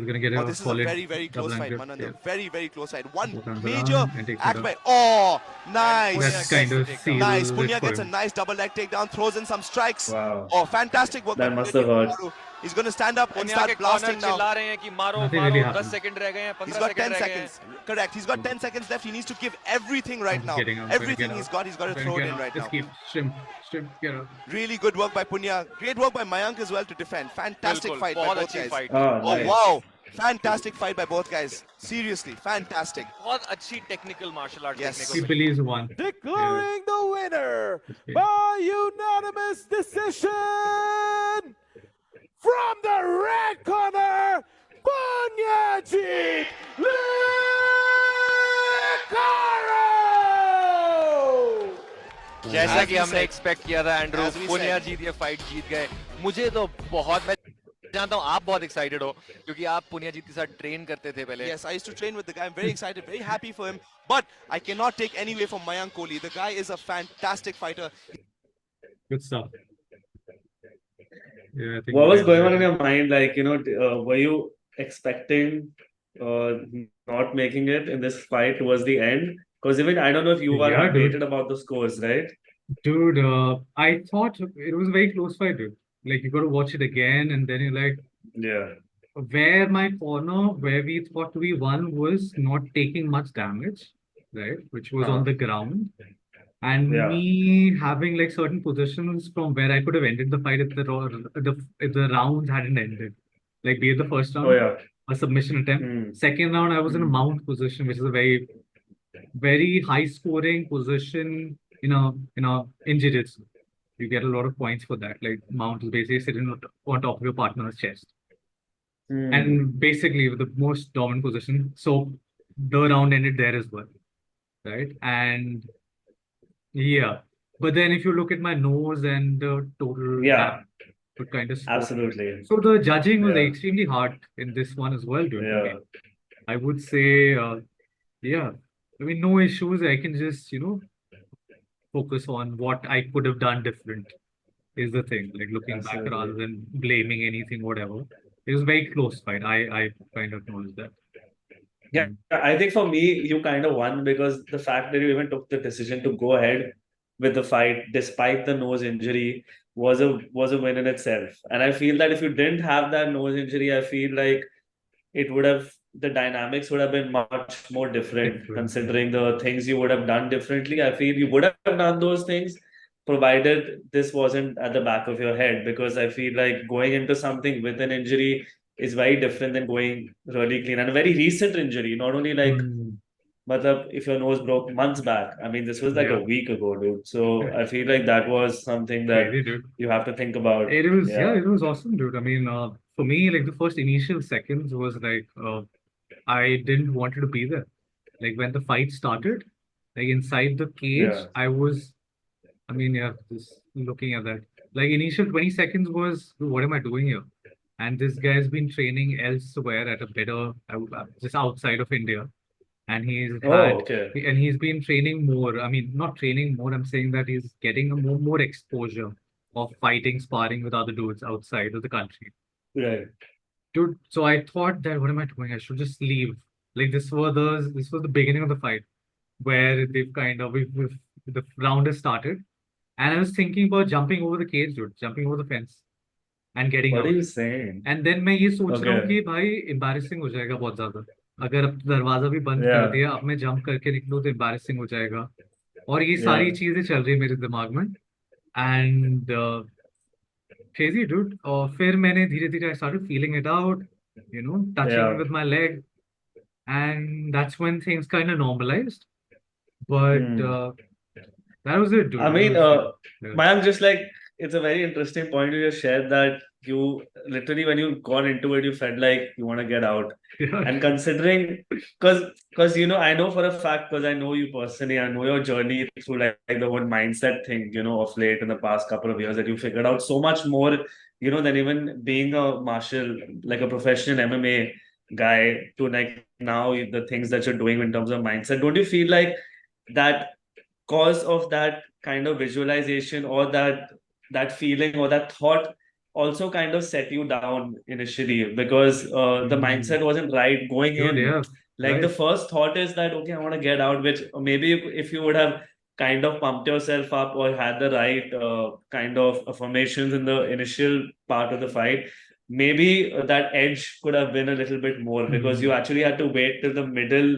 gonna get Oh, a this is a solid very close double fight, ankle. Mananda. Yeah. Very close fight. One Both hands major around and takes it act up. by. Oh, nice. That's kind of seals Nice. it Punya for gets a him. nice double leg takedown, throws in some strikes. Wow. Oh, fantastic work. That by must Punya have hurt. Maru. He's going to stand up and Punia start के corner blasting now. चिल्ला रहे हैं कि मारो Nothing मारो really 10 happened. Second रह गए हैं He's 15 got सेकंड 10 रह गए हैं seconds. Correct. He's got 10 seconds left. He needs to give everything right I'm now. getting out, I'm Everything getting he's out. got, he's got to Trying throw it get in out. right now. Escape. Shrimp, get out. Really good work by Punya. Great work by Mayank as well to defend. Fantastic बिल्कुल fight by बहुत both अच्छी guys. Fight Oh, Oh, nice. wow. Fantastic fight by both guys. Seriously, fantastic. बहुत अच्छी technical martial art Yes. देखने He को believes one. Declaring the winner Okay. by unanimous decision from the red corner, Punyajit Licaro! जैसा As कि we हमने said. Expect किया था Andrew As we Punia said. जीत ये फाइट जीत गए मुझे तो बहुत मैं जानता हूँ आप बहुत एक्साइटेड हो क्योंकि आप पुनिया जीत के साथ ट्रेन करते थे पहले Yes, I used to train with the guy. I'm very excited, very happy for him. But I cannot take any away from Mayank Kohli. The guy is a fantastic fighter. Good stuff. Yeah, I think What was we- going on in your mind? Like, were you expecting not making it in this fight towards the end? Because even I don't know if you are Yeah, dude. updated about the scores, right? Dude, I thought it was a very close fight, dude. Like you got to watch it again, and then you're like, Yeah. where my corner, where we thought we won, was not taking much damage, right? Which was on the ground. And Yeah. me having like certain positions from where I could have ended the fight if the rounds hadn't ended. Like be it the first round, Oh, yeah. a submission attempt. Hmm. Second round, I was in a Hmm. mount position, which is a very high scoring position in a in jiu-jitsu. You get a lot of points for that. Like mount is basically sitting on top of your partner's chest. Hmm. And basically with the most dominant position. So the round ended there as well. Right? And yeah. But then if you look at my nose and the total Yeah. would kind of Absolutely. so the judging was Yeah. extremely hard in this one as well, dude. Yeah. I would say yeah. I mean no issues. I can just, focus on what I could have done different is the thing. Like looking back Absolutely. rather than blaming anything, whatever. It was a very close fight. I kind of acknowledge that. Yeah, I think for me, you kind of won because the fact that you even took the decision to go ahead with the fight despite the nose injury was a win in itself. And I feel that if you didn't have that nose injury, I feel like the dynamics would have been much more different considering the things you would have done differently. I feel you would have done those things provided this wasn't at the back of your head, because I feel like going into something with an injury is very different than going really clean, and a very recent injury, not only like matlab, if your nose broke months back. I mean, this was like Yeah. a week ago, dude. So I feel like that was something that Crazy, dude. you have to think about. It was it was awesome, dude. I mean, for me, like the first initial seconds was like I didn't want to be there. Like when the fight started, like inside the cage, Yeah. I was, I mean, yeah, just looking at that. Like initial 20 seconds was, what am I doing here? and this guy's been training elsewhere at a better, just outside of India, and Oh, okay. he's been training more. I mean, not training more. I'm saying that he's getting a more exposure of fighting, sparring with other dudes outside of the country. Right. Dude, so I thought that what am I doing? I should just leave. Like this was the beginning of the fight where they've kind of we've the round has started, and I was thinking about jumping over the cage, dude, jumping over the fence and getting What are out. you saying? And then मैं ये सोच रहा हूँ Okay. कि भाई embarrassing हो जाएगा बहुत ज्यादा अगर अब दरवाजा भी बंद कर Yeah. दिया अब मैं जंप करके निकलूँ तो embarrassing हो जाएगा और ये Yeah. सारी चीजें चल रही है मेरे दिमाग में and crazy dude और फिर मैंने धीरे धीरे I started feeling it out touching Yeah. with my leg and that's when things kind of normalized but Hmm. that was it dude. I That mean, was it. Yeah. Mayank, just like it's a very interesting point you just shared that you literally when you got into it, you felt like you want to get out. Yeah. And considering, because I know for a fact, because I know you personally, I know your journey through like the whole mindset thing, of late in the past couple of years that you figured out so much more, than even being a martial, like a professional MMA guy to like now the things that you're doing in terms of mindset. Don't you feel like that cause of that kind of visualization or that feeling or that thought also kind of set you down initially because the mindset wasn't right going Dude, in. yeah, Like the right. first thought is that okay, I want to get out, which maybe if you would have kind of pumped yourself up or had the right kind of affirmations in the initial part of the fight, maybe that edge could have been a little bit more because you actually had to wait till the middle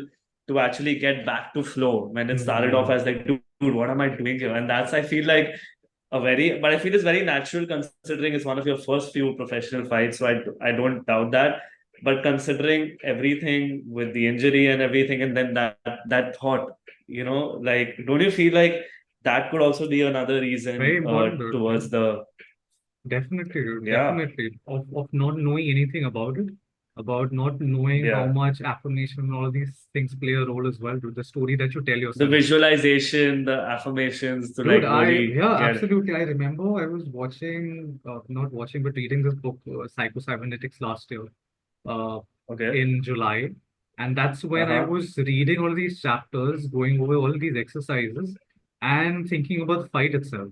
to actually get back to flow when it started off as like, dude, what am I doing here? And that's I feel like but I feel it's very natural considering it's one of your first few professional fights. So I don't doubt that. But considering everything with the injury and everything, and then that thought, like, don't you feel like that could also be another reason Very important, dude. Yeah. towards the Definitely, dude. yeah Definitely. Of not knowing anything about it, about not knowing how yeah much affirmation and all these things play a role as well, dude. The story that you tell the yourself. visualization, the affirmations to Dude, like really yeah, get absolutely. I remember I was watching, not watching, but reading this book, Psycho-Cybernetics last year, uh, okay in July. And that's when I uh-huh was reading all these chapters, going over all these exercises, and thinking about the fight itself,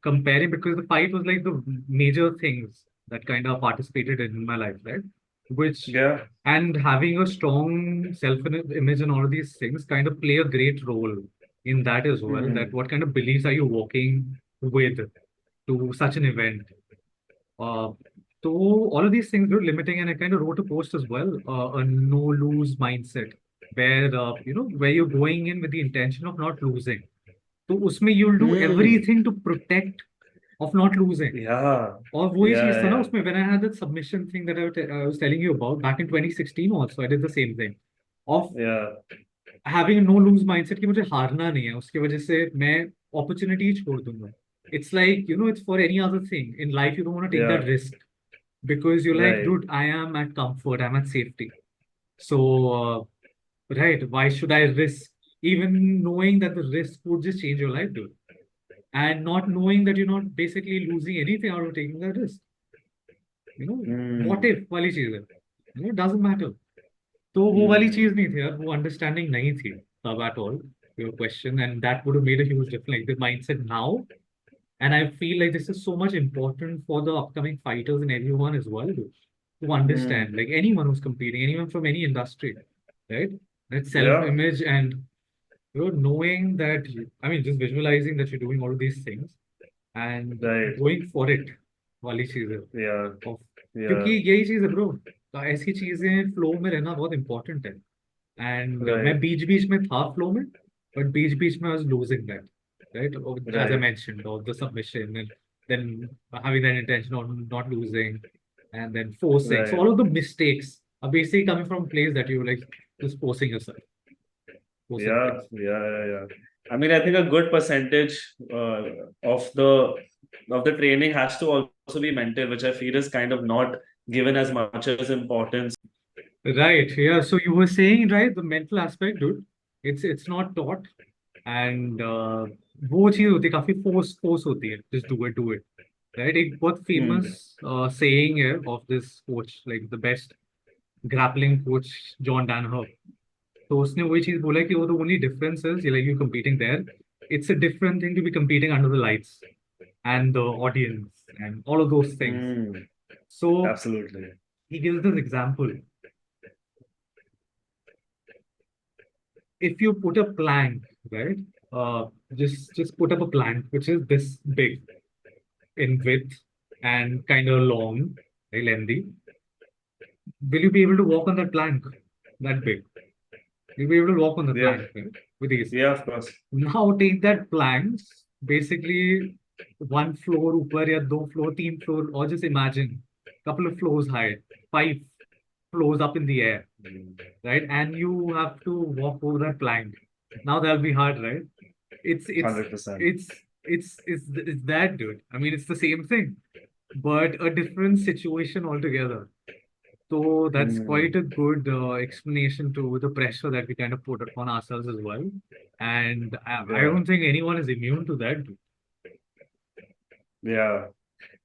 comparing because the fight was like the major things that kind of participated in my life, right? Which yeah and having a strong self-image and all of these things kind of play a great role in that as well. That hmm what kind of beliefs are you walking with to such an event? Uh, so all of these things were limiting, and I kind of wrote a post as well, a no lose mindset, where where you're going in with the intention of not losing. So usme you'll do hmm everything to protect of not losing. yeah और वही yeah चीज था ना yeah उसमें when I had that submission thing that I was telling you about back in 2016 also I did the same thing of yeah having a no lose mindset कि मुझे हारना नहीं है उसकी वजह से मैं opportunity ही छोड़ दूंगा it's like it's for any other thing in life you don't want to take yeah that risk because you're like right dude I am at comfort I'm at safety so right why should I risk even knowing that the risk would just change your life dude and not knowing that you're not basically losing anything out of taking that risk what Hmm. if वाली चीज है doesn't matter तो वो वाली चीज नहीं थी यार वो अंडरस्टैंडिंग नहीं थी तब at all your question and that would have made a huge difference like the mindset now and I feel like this is so much important for the upcoming fighters and everyone as well to understand Hmm. like anyone who's competing anyone from any industry right that self Yeah. image and knowing that I mean just visualizing that you're doing all of these things and Right. going for it वाली चीज है Yeah. of Yeah. क्योंकि यही चीज है bro ऐसी चीजें flow में रहना बहुत इंपॉर्टेंट है एंड मैं Right. बीच बीच में था फ्लो में बट बीच बीच में I was losing that right as I Right. mentioned of the submission and then having that intention of not losing and then forcing so Right. all of the mistakes are basically coming from a place that you like just forcing yourself forcing Yeah. things Yeah. Yeah. Yeah. I mean, I think a good percentage of the training has to also be mental, which I feel is kind of not given as much as importance. right yeah so you were saying right the mental aspect dude it's not taught and वो चीज होती है काफी force होती है just do it right? एक बहुत famous saying है of this coach, like the best grappling coach, John Danaher. तो उसने वही चीज बोला कि वो the only difference is like you competing there. It's a different thing to be competing under the lights and the audience and all of those things. Mm, So absolutely. he gives this example. If you put a plank, right? Just put up a plank which is this big in width and kind of long, very lengthy. Will you be able to walk on that plank that big? You'll be able to walk on the Yeah. plank, right? With ease. Yeah, of course. Now take that plank, basically one floor ऊपर या दो floor, तीन floor, or just imagine couple of floors high, 5 floors up in the air, right? And you have to walk over that plank. Now that'll be hard, right? It's 100%. it's that, dude. I mean, it's the same thing, but a different situation altogether. So that's quite a good explanation to the pressure that we kind of put upon ourselves as well. And I Yeah. don't think anyone is immune to that. Yeah.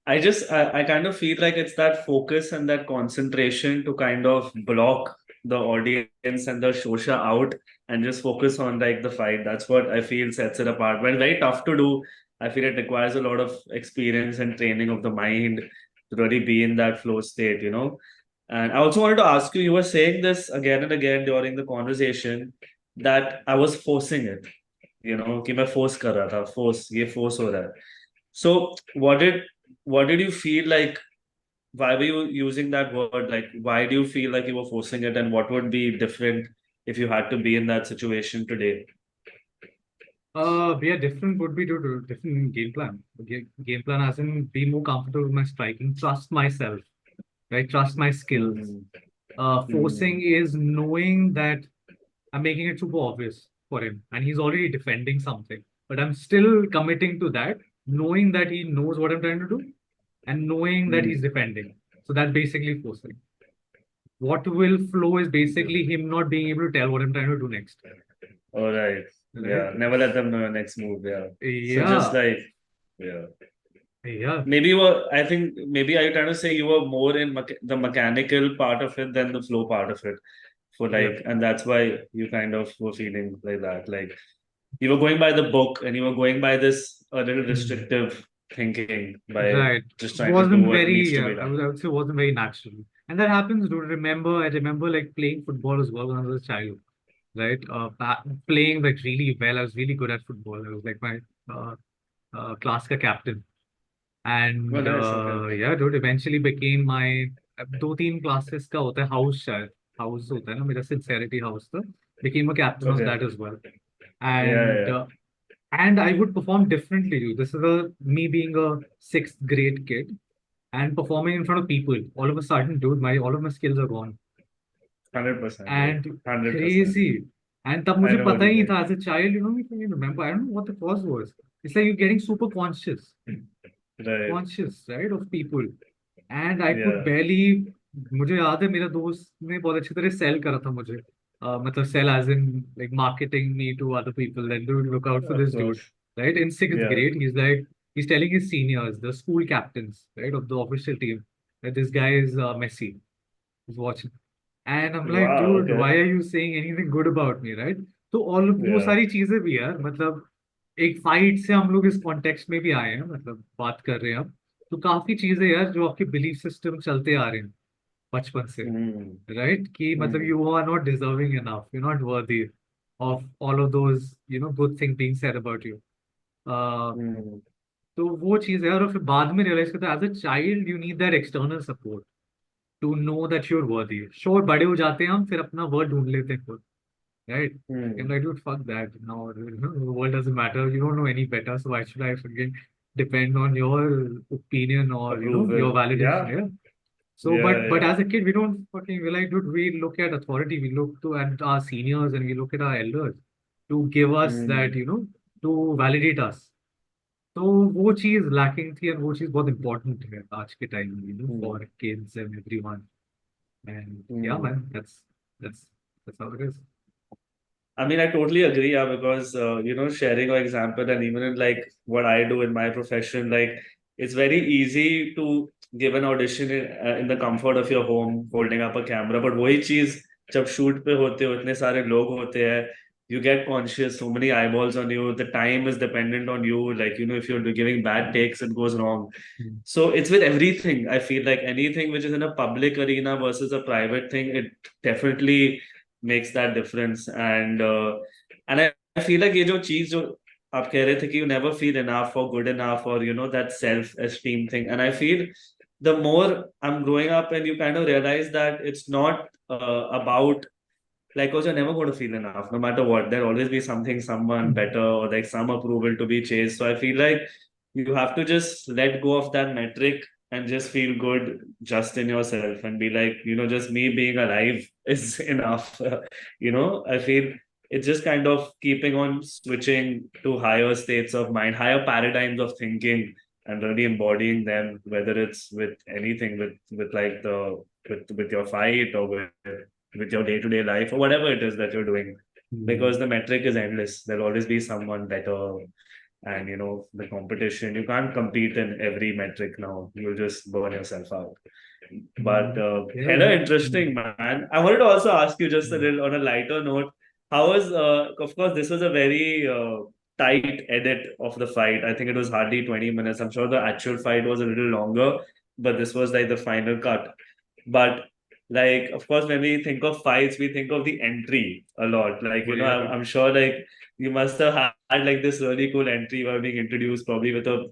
I kind of feel like it's that focus and that concentration to kind of block the audience and the shosha out and just focus on like the fight. That's what I feel sets it apart. Well, very tough to do. I feel it requires a lot of experience and training of the mind to really be in that flow state, you know. And I also wanted to ask you, you were saying this again and again during the conversation that I was forcing it, you know, कि मैं force कर रहा था, force हो रहा है. So what did you feel like? Why were you using that word? Like, why do you feel like you were forcing it, and what would be different if you had to be in that situation today? Yeah, different would be to different game plan. Game plan as in be more comfortable with my striking, trust myself, right? Trust my skills. Forcing is knowing that I'm making it super obvious for him, and he's already defending something. But I'm still committing to that, knowing that he knows what I'm trying to do, and knowing that he's defending. So that's basically forcing. What will flow is basically him not being able to tell what I'm trying to do next. All right. Yeah. Never let them know your next move. Yeah. So just Yeah, like, yeah. yeah, Maybe you were, I think, maybe are you trying to say you were more in the mechanical part of it than the flow part of it? For like, yeah. and that's why you kind of were feeling like that. Like, you were going by the book and you were going by this a little restrictive thinking by Right. just trying to do Wasn't what needs very, to be I done. would say wasn't very natural. And that happens, dude. I remember like playing football as well when I was a child, right? Playing like really well. I was really good at football. I was like my uh, class ka captain. Well, And nice, okay. yeah, dude, eventually became my दो तीन classes का होता है house शायद house होता है ना मेरा sincerity house था became a captain of Okay. that as well. Yeah, And yeah. and I would perform differently, dude. This is me being a sixth grade kid and performing in front of people. All of a sudden, dude, my all of my skills are gone. 100%. And 100%. crazy. And तब I मुझे know what पता you ही नहीं mean. था as a child, you know, you can remember. I don't know what the cause was. It's like you're getting super conscious, Right. right, of people. And I could Yeah. barely, मुझे याद है मेरा दोस्त ने बहुत अच्छी तरह सेल करा था मुझे. मतलब sell as in like marketing me to other people. Then dude, look out for Of this dude, course. right? In sixth Yeah. grade, he's telling his seniors, the school captains, right, of the official team, that this guy is Messi. He's watching. And I'm like, Wow, dude, okay. why are you saying anything good about me, right? तो all वो Yeah. सारी चीजें भी यार मतलब एक fight से हम लोग इस कॉन्टेक्स्ट में भी आए हैं मतलब बात कर रहे हैं अब तो काफी चीजें यार जो आपके बिलीफ सिस्टम चलते आ रहे हैं बचपन से Mm. राइट कि मतलब you are not deserving enough you not worthy of all of those good thing being said about you Mm. तो वो चीज है और फिर बाद में रियलाइज करते as a child you need that external support to know that you are worthy sure बड़े हो जाते हैं हम फिर अपना वर्ड ढूंढ लेते हैं खुद right? Mm. And I do fuck that. Now the world doesn't matter. You don't know any better, so why should I fucking depend on your opinion or your Approval. validation? Yeah. Yeah. So, Yeah, but yeah. as a kid, we don't fucking we like, dude. We look at authority. We look to at our seniors and we look at our elders to give us that, Mm. to validate us. तो वो चीज lacking थी और वो चीज बहुत important है आज के time में, for Mm. kids and everyone. And yeah, Mm. man, that's how it is. I mean, I totally agree, yeah, because sharing your example and even in like what I do in my profession, like it's very easy to give an audition in the comfort of your home, holding up a camera. But वही चीज जब shoot पे होते हो, इतने सारे लोग होते हैं, you get conscious, so many eyeballs on you. The time is dependent on you. Like, you know, if you're giving bad takes, it goes wrong. Mm. So it's with everything. I feel like anything which is in a public arena versus a private thing, it definitely makes that difference. And I feel like ये जो चीज जो आप कह रहे थे कि you never feel enough or good enough or you know that self-esteem thing. And I feel the more I'm growing up and you kind of realize that it's not about like also you're never going to feel enough no matter what. There'll always be something, someone better or like some approval to be chased. So I feel like you have to just let go of that metric and just feel good just in yourself and be like, you know, just me being alive is enough. You know, I feel it's just kind of keeping on switching to higher states of mind, higher paradigms of thinking and really embodying them, whether it's with anything, with like the with your fight or with your day-to-day life or whatever it is that you're doing, because the metric is endless. There'll always be someone better, and you know the competition, you can't compete in every metric now, you'll just burn yourself out. But Yeah, hella yeah. interesting, man. I wanted to also ask you just a little on a lighter note, how was of course this was a very tight edit of the fight. I think it was hardly 20 minutes. I'm sure the actual fight was a little longer, but this was like the final cut. But like, of course, when we think of fights, we think of the entry a lot. Like, you Oh, know, yeah, I'm sure like you must have had like this really cool entry while being introduced, probably with a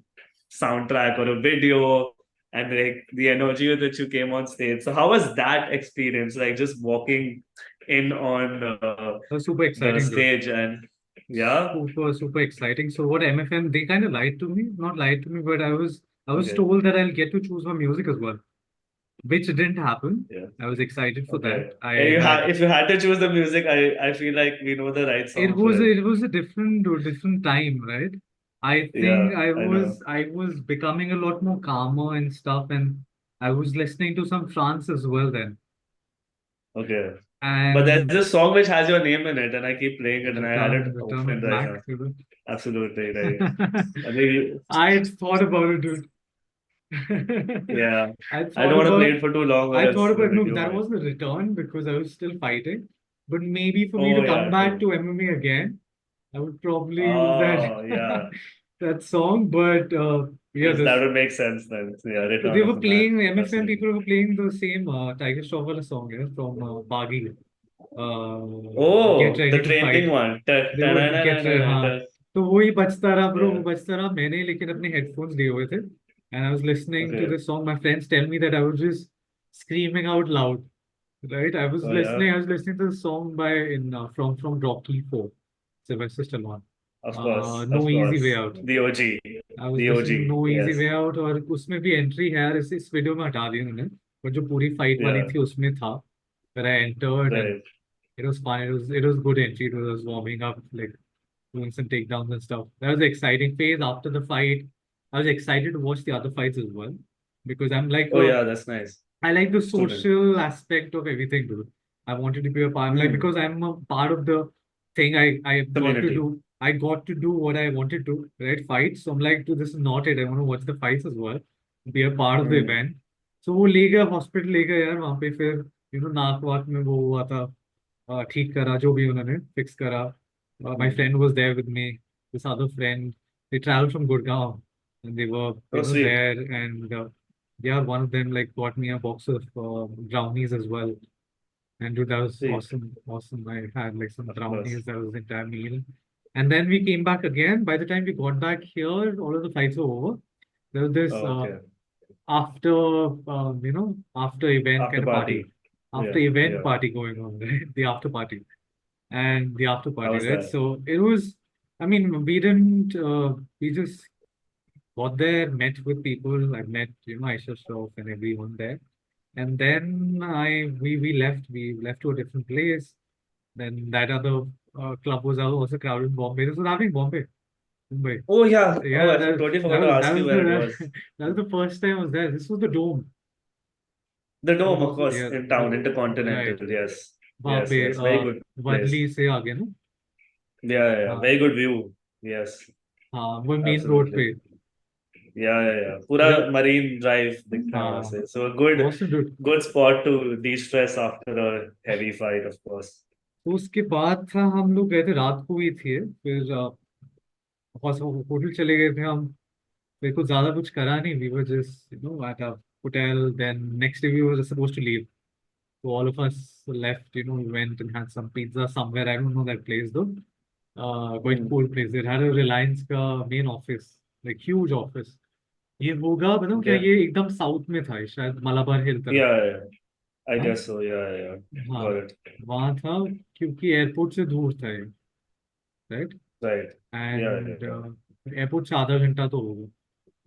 soundtrack or a video, and like the energy with which you came on stage. So, how was that experience? Like, just walking in on that was super the exciting, dude. stage and yeah, Super, super exciting. So what MFM, they kind of lied to me, not lied to me, but I was okay, told that I'll get to choose my music as well, which didn't happen. yeah, I was excited for that. okay. I And had if you had to choose the music, I feel like we know the right it song for was it. it was a different time, right? I Yeah, think I I know. was I was becoming a lot more calmer and stuff, and I was listening to some trance as well then. Okay. But there's And a song which has your name in it, and I keep playing it, and I had it Return open of right Mac. now. Absolutely right. I think, I had thought about it, dude. yeah. I I thought don't want to play about it for too long, or I else thought the about no, video that might. was the return because I was still fighting. But maybe for me to Oh come yeah, back true. to MMA again, I would probably use that Oh yeah. that song. But yeah, Yes, that would make sense then. So, yeah, they Return of were the Mac. playing MFM Absolutely. people were playing the same Tiger Shroff wala song, yeah, from Bagi. Get Oh, ready the to fight. trending one. They were get ready, हाँ. Ta-na-na-na-na-na-na. तो वही बजता रहा bro, वो Yeah. बजता रहा मैंने लेकिन अपने हेडफोन्स लिए हुए थे, and I was listening to Okay. this song. My friends tell me that I was just screaming out loud, right? Oh yeah. I was listening to the song by in from Rocky 4, Sylvester Stallone. Of course. No Of Easy Way course. Out. The OG. I was The listening to OG. No Easy Yes. Way Out, और उसमें भी entry है यार, इस video में हटा दी उन्होंने, पर जो पूरी फाइट वाली Yeah. थी उसमें था. Where I entered and Right. it was fun. It was good entry. It was warming up, like doing some takedowns and stuff. That was the exciting phase after the fight. I was excited to watch the other fights as well because Oh yeah, that's nice. I like the Student. social aspect of everything, dude. I wanted to be a part, like, because I'm a part of the thing. I got to Community. do. I got to do what I wanted to, right? Fights. So I'm like, dude, this is not it. I want to watch the fights as well, be a part of the Hmm. event. So वो ले गया hospital ले गया यार वहाँ पे, फिर नाक वाक में वो हुआ था, ठीक करा जो भी उन्होंने फिक्स करा. My Hmm. friend was there with me. This other friend, they traveled from Gurgaon and they were Oh sweet. there, and yeah, one of them like bought me a box of brownies as well. And dude, that was Sweet. awesome, awesome. I had like some Of course. brownies. That was the entire meal. And then we came back again. By the time we got back here, all of the fights were over. There was this Oh, okay. after after event After kind of party, party. after Yeah. event Yeah. party going on, right? The after party and the after How party, was right? that? So it was. I mean, we didn't. We just got there, met with people. I met Aisha Shroff and everyone there. And then we left. We left to a different place. Then that other club was also crowded in Bombay. This was happening in Bombay, Mumbai. Oh yeah. Oh, Yeah, I totally forgot to ask you where it was. that was the first time I was there. This was the Dome. The It Dome, of was, course, yeah, in town, right. Intercontinental. Yes. वहाँ Yes. पे Yes. Very good place. Worli से आगे ना. Yeah. Yeah. हाँ Very good view. Yes. हाँ वो main road Absolutely. पे. yeah. पूरा Yeah. marine drive दिखता है वहाँ हाँ, से. So a good awesome dude. good spot to de-stress after a heavy fight, of course. तो उसके बाद था हम लोग गए थे, रात को ही थे, फिर होटल चले गए थे हम। मेरे को ज्यादा कुछ करा नहीं, we were just at a hotel, then next day we were supposed to leave, so all of us left, we went and had some pizza somewhere, I don't know that place though. Quite Hmm. cool place. It had a Reliance का main office, like huge office. ये होगा बताऊँ क्या, Okay. ये एकदम south में था, शायद मलाबार हिल तरफ। Yeah, I हाँ guess so. Yeah. हाँ, Got it. वहाँ था, क्योंकि एयरपोर्ट से दूर था ये, right. Right. And Yeah. Airport से आधा घंटा तो होगा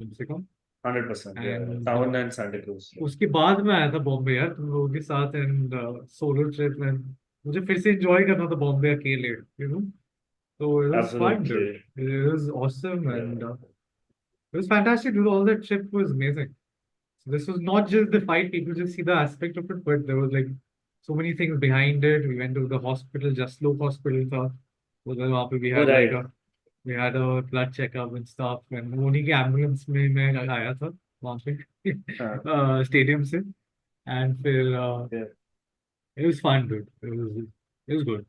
कम से कम। 100%. Yeah. And Town and Santa Cruz. उसके बाद में आया था बॉम्बे यार, तुम लोगों के साथ, एंड सोलो ट्रिप, एंड मुझे फिर से एंजॉय करना था बॉम्बे अकेले, so it was fun, dude. Absolutely. It was awesome, Yeah. and it was fantastic, dude. All that trip was amazing. So this was not just the fight; people just see the aspect of it, but there was like so many things behind it. We went to the hospital, just low hospital था. वहाँ पे we Oh, had like right. a blood checkup and stuff, and उन्हीं की ambulance में मैं आया था वहाँ पे Huh. stadium से, and फिर Yeah. it was fun, dude. It was good.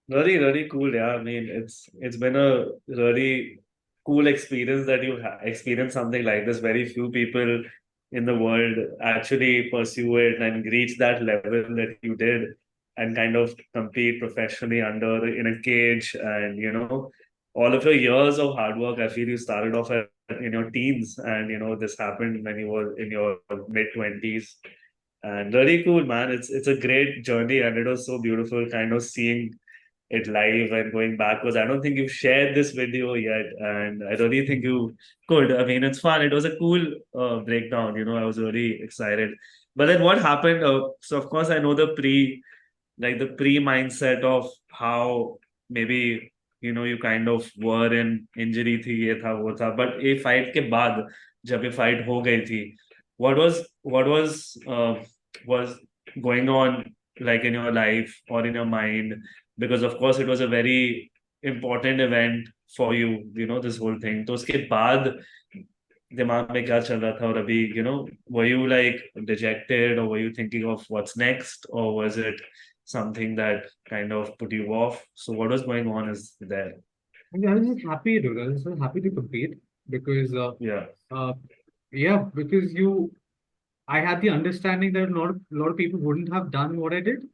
Really cool. Yeah, I mean, it's been a really cool experience that you experienced something like this. Very few people in the world actually pursue it and reach that level that you did, and kind of compete professionally under in a cage. And all of your years of hard work. I feel you started off in your teens, and this happened when you were in your mid 20s. And really cool, man. It's a great journey, and it was so beautiful, kind of seeing it live and going back, because I don't think you've shared this video yet, and I really think you could. I mean, it's fun. It was a cool breakdown. I was really excited. But then what happened? So of course I know the pre mindset of how maybe you kind of were in injury थी, ये था वो था, but ये fight के बाद जब ये fight हो गई थी, what was going on, like, in your life or in your mind, because of course it was a very important event for you, this whole thing. तो उसके बाद दिमाग में क्या चल रहा था, और अभी were you like dejected, or were you thinking of what's next, or was it something that kind of put you off? So what was going on is there? I was just happy, dude. I was so happy to compete because Yeah. uh, yeah, because I had the understanding that a lot of people wouldn't have done what I did,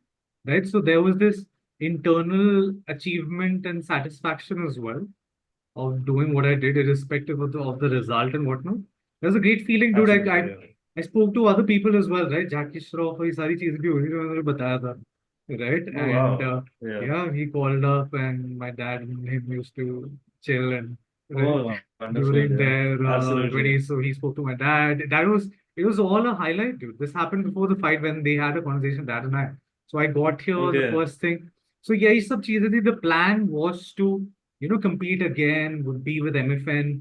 right? So there was this internal achievement and satisfaction as well of doing what I did, irrespective of the result and whatnot. It was a great feeling, dude. I, Absolutely. I I spoke to other people as well, right? Jackie Shroff, ये सारी चीजें भी हुई जो मैंने बताया था, right? Oh, And wow. Yeah. yeah, he called up, and my dad and him used to chill, and right, Oh, wonderful. during Yeah. their Absolutely. 20s. So he spoke to my dad. It was all a highlight, dude. This happened before the fight when they had a conversation, dad and I. So I got here the Okay. first thing. So yeah, ये सब चीजें थी. The plan was to compete again, would be with MFN.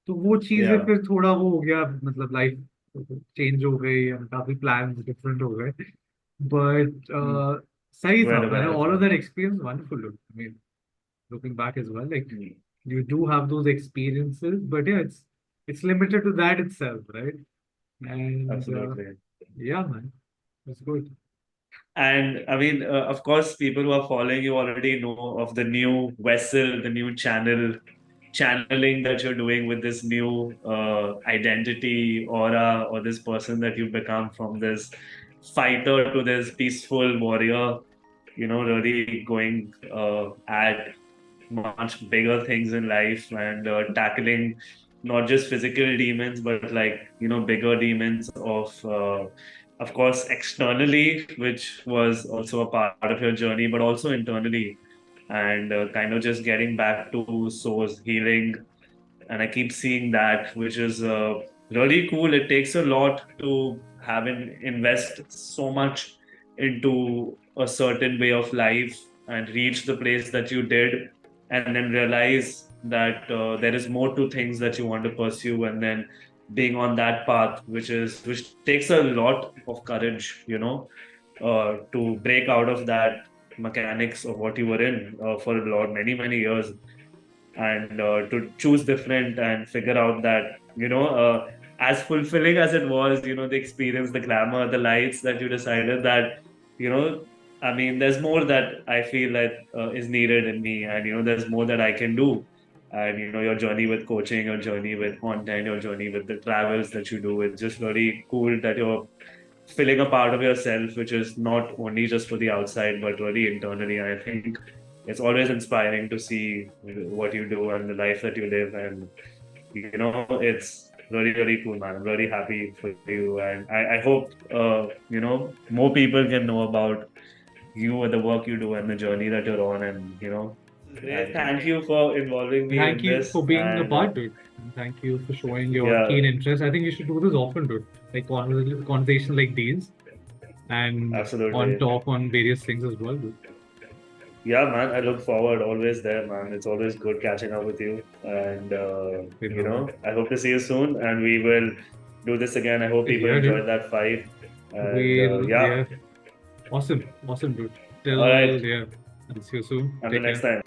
तो वो चीजें Yeah. फिर थोड़ा वो हो गया, मतलब लाइफ चेंज हो गई, and काफी प्लान्स डिफरेंट हो गए, बट Mm. सही Where था, the मैंने all of marathon. that experience wonderful, look. I mean, looking back as well, like Mm. you do have those experiences, but yeah, it's limited to that itself, right? And Absolutely. yeah, man, it's good. And I mean, of course, people who are following you already know of the new vessel, the new channeling that you're doing with this new identity, aura, or this person that you've become, from this fighter to this peaceful warrior, really going at much bigger things in life, and tackling not just physical demons, but like bigger demons of course externally, which was also a part of your journey, but also internally, and kind of just getting back to source healing. And I keep seeing that, which is really cool. It takes a lot to invest so much into a certain way of life and reach the place that you did, and then realize that there is more to things that you want to pursue, and then being on that path, which takes a lot of courage, to break out of that mechanics of what you were in for a lot many years. and to choose different and figure out that, as fulfilling as it was, the experience, the glamour, the lights, that you decided that, you know, I mean, there's more that I feel that is needed in me, and there's more that I can do. And your journey with coaching, your journey with content, your journey with the travels that you do, it's just very cool that you're filling a part of yourself, which is not only just for the outside, but really internally. I think it's always inspiring to see what you do and the life that you live. And, it's really, really cool, man. I'm really happy for you. And I hope, more people can know about you and the work you do and the journey that you're on. And, Great. thank you for involving me Thank in you this. for being a And part, dude. Thank you for showing your yeah, keen interest. I think you should do this often, dude. Like conversations like these, and on absolutely. talk on various things as well, dude. Yeah, man, I look forward. Always there, man. It's always good catching up with you. And, You know, I hope to see you soon. And we will do this again. I hope people yeah, dude. enjoyed that fight. And We'll, yeah, yeah. Awesome, dude. all right. Till, yeah. I'll see you soon. Until Take next care. time.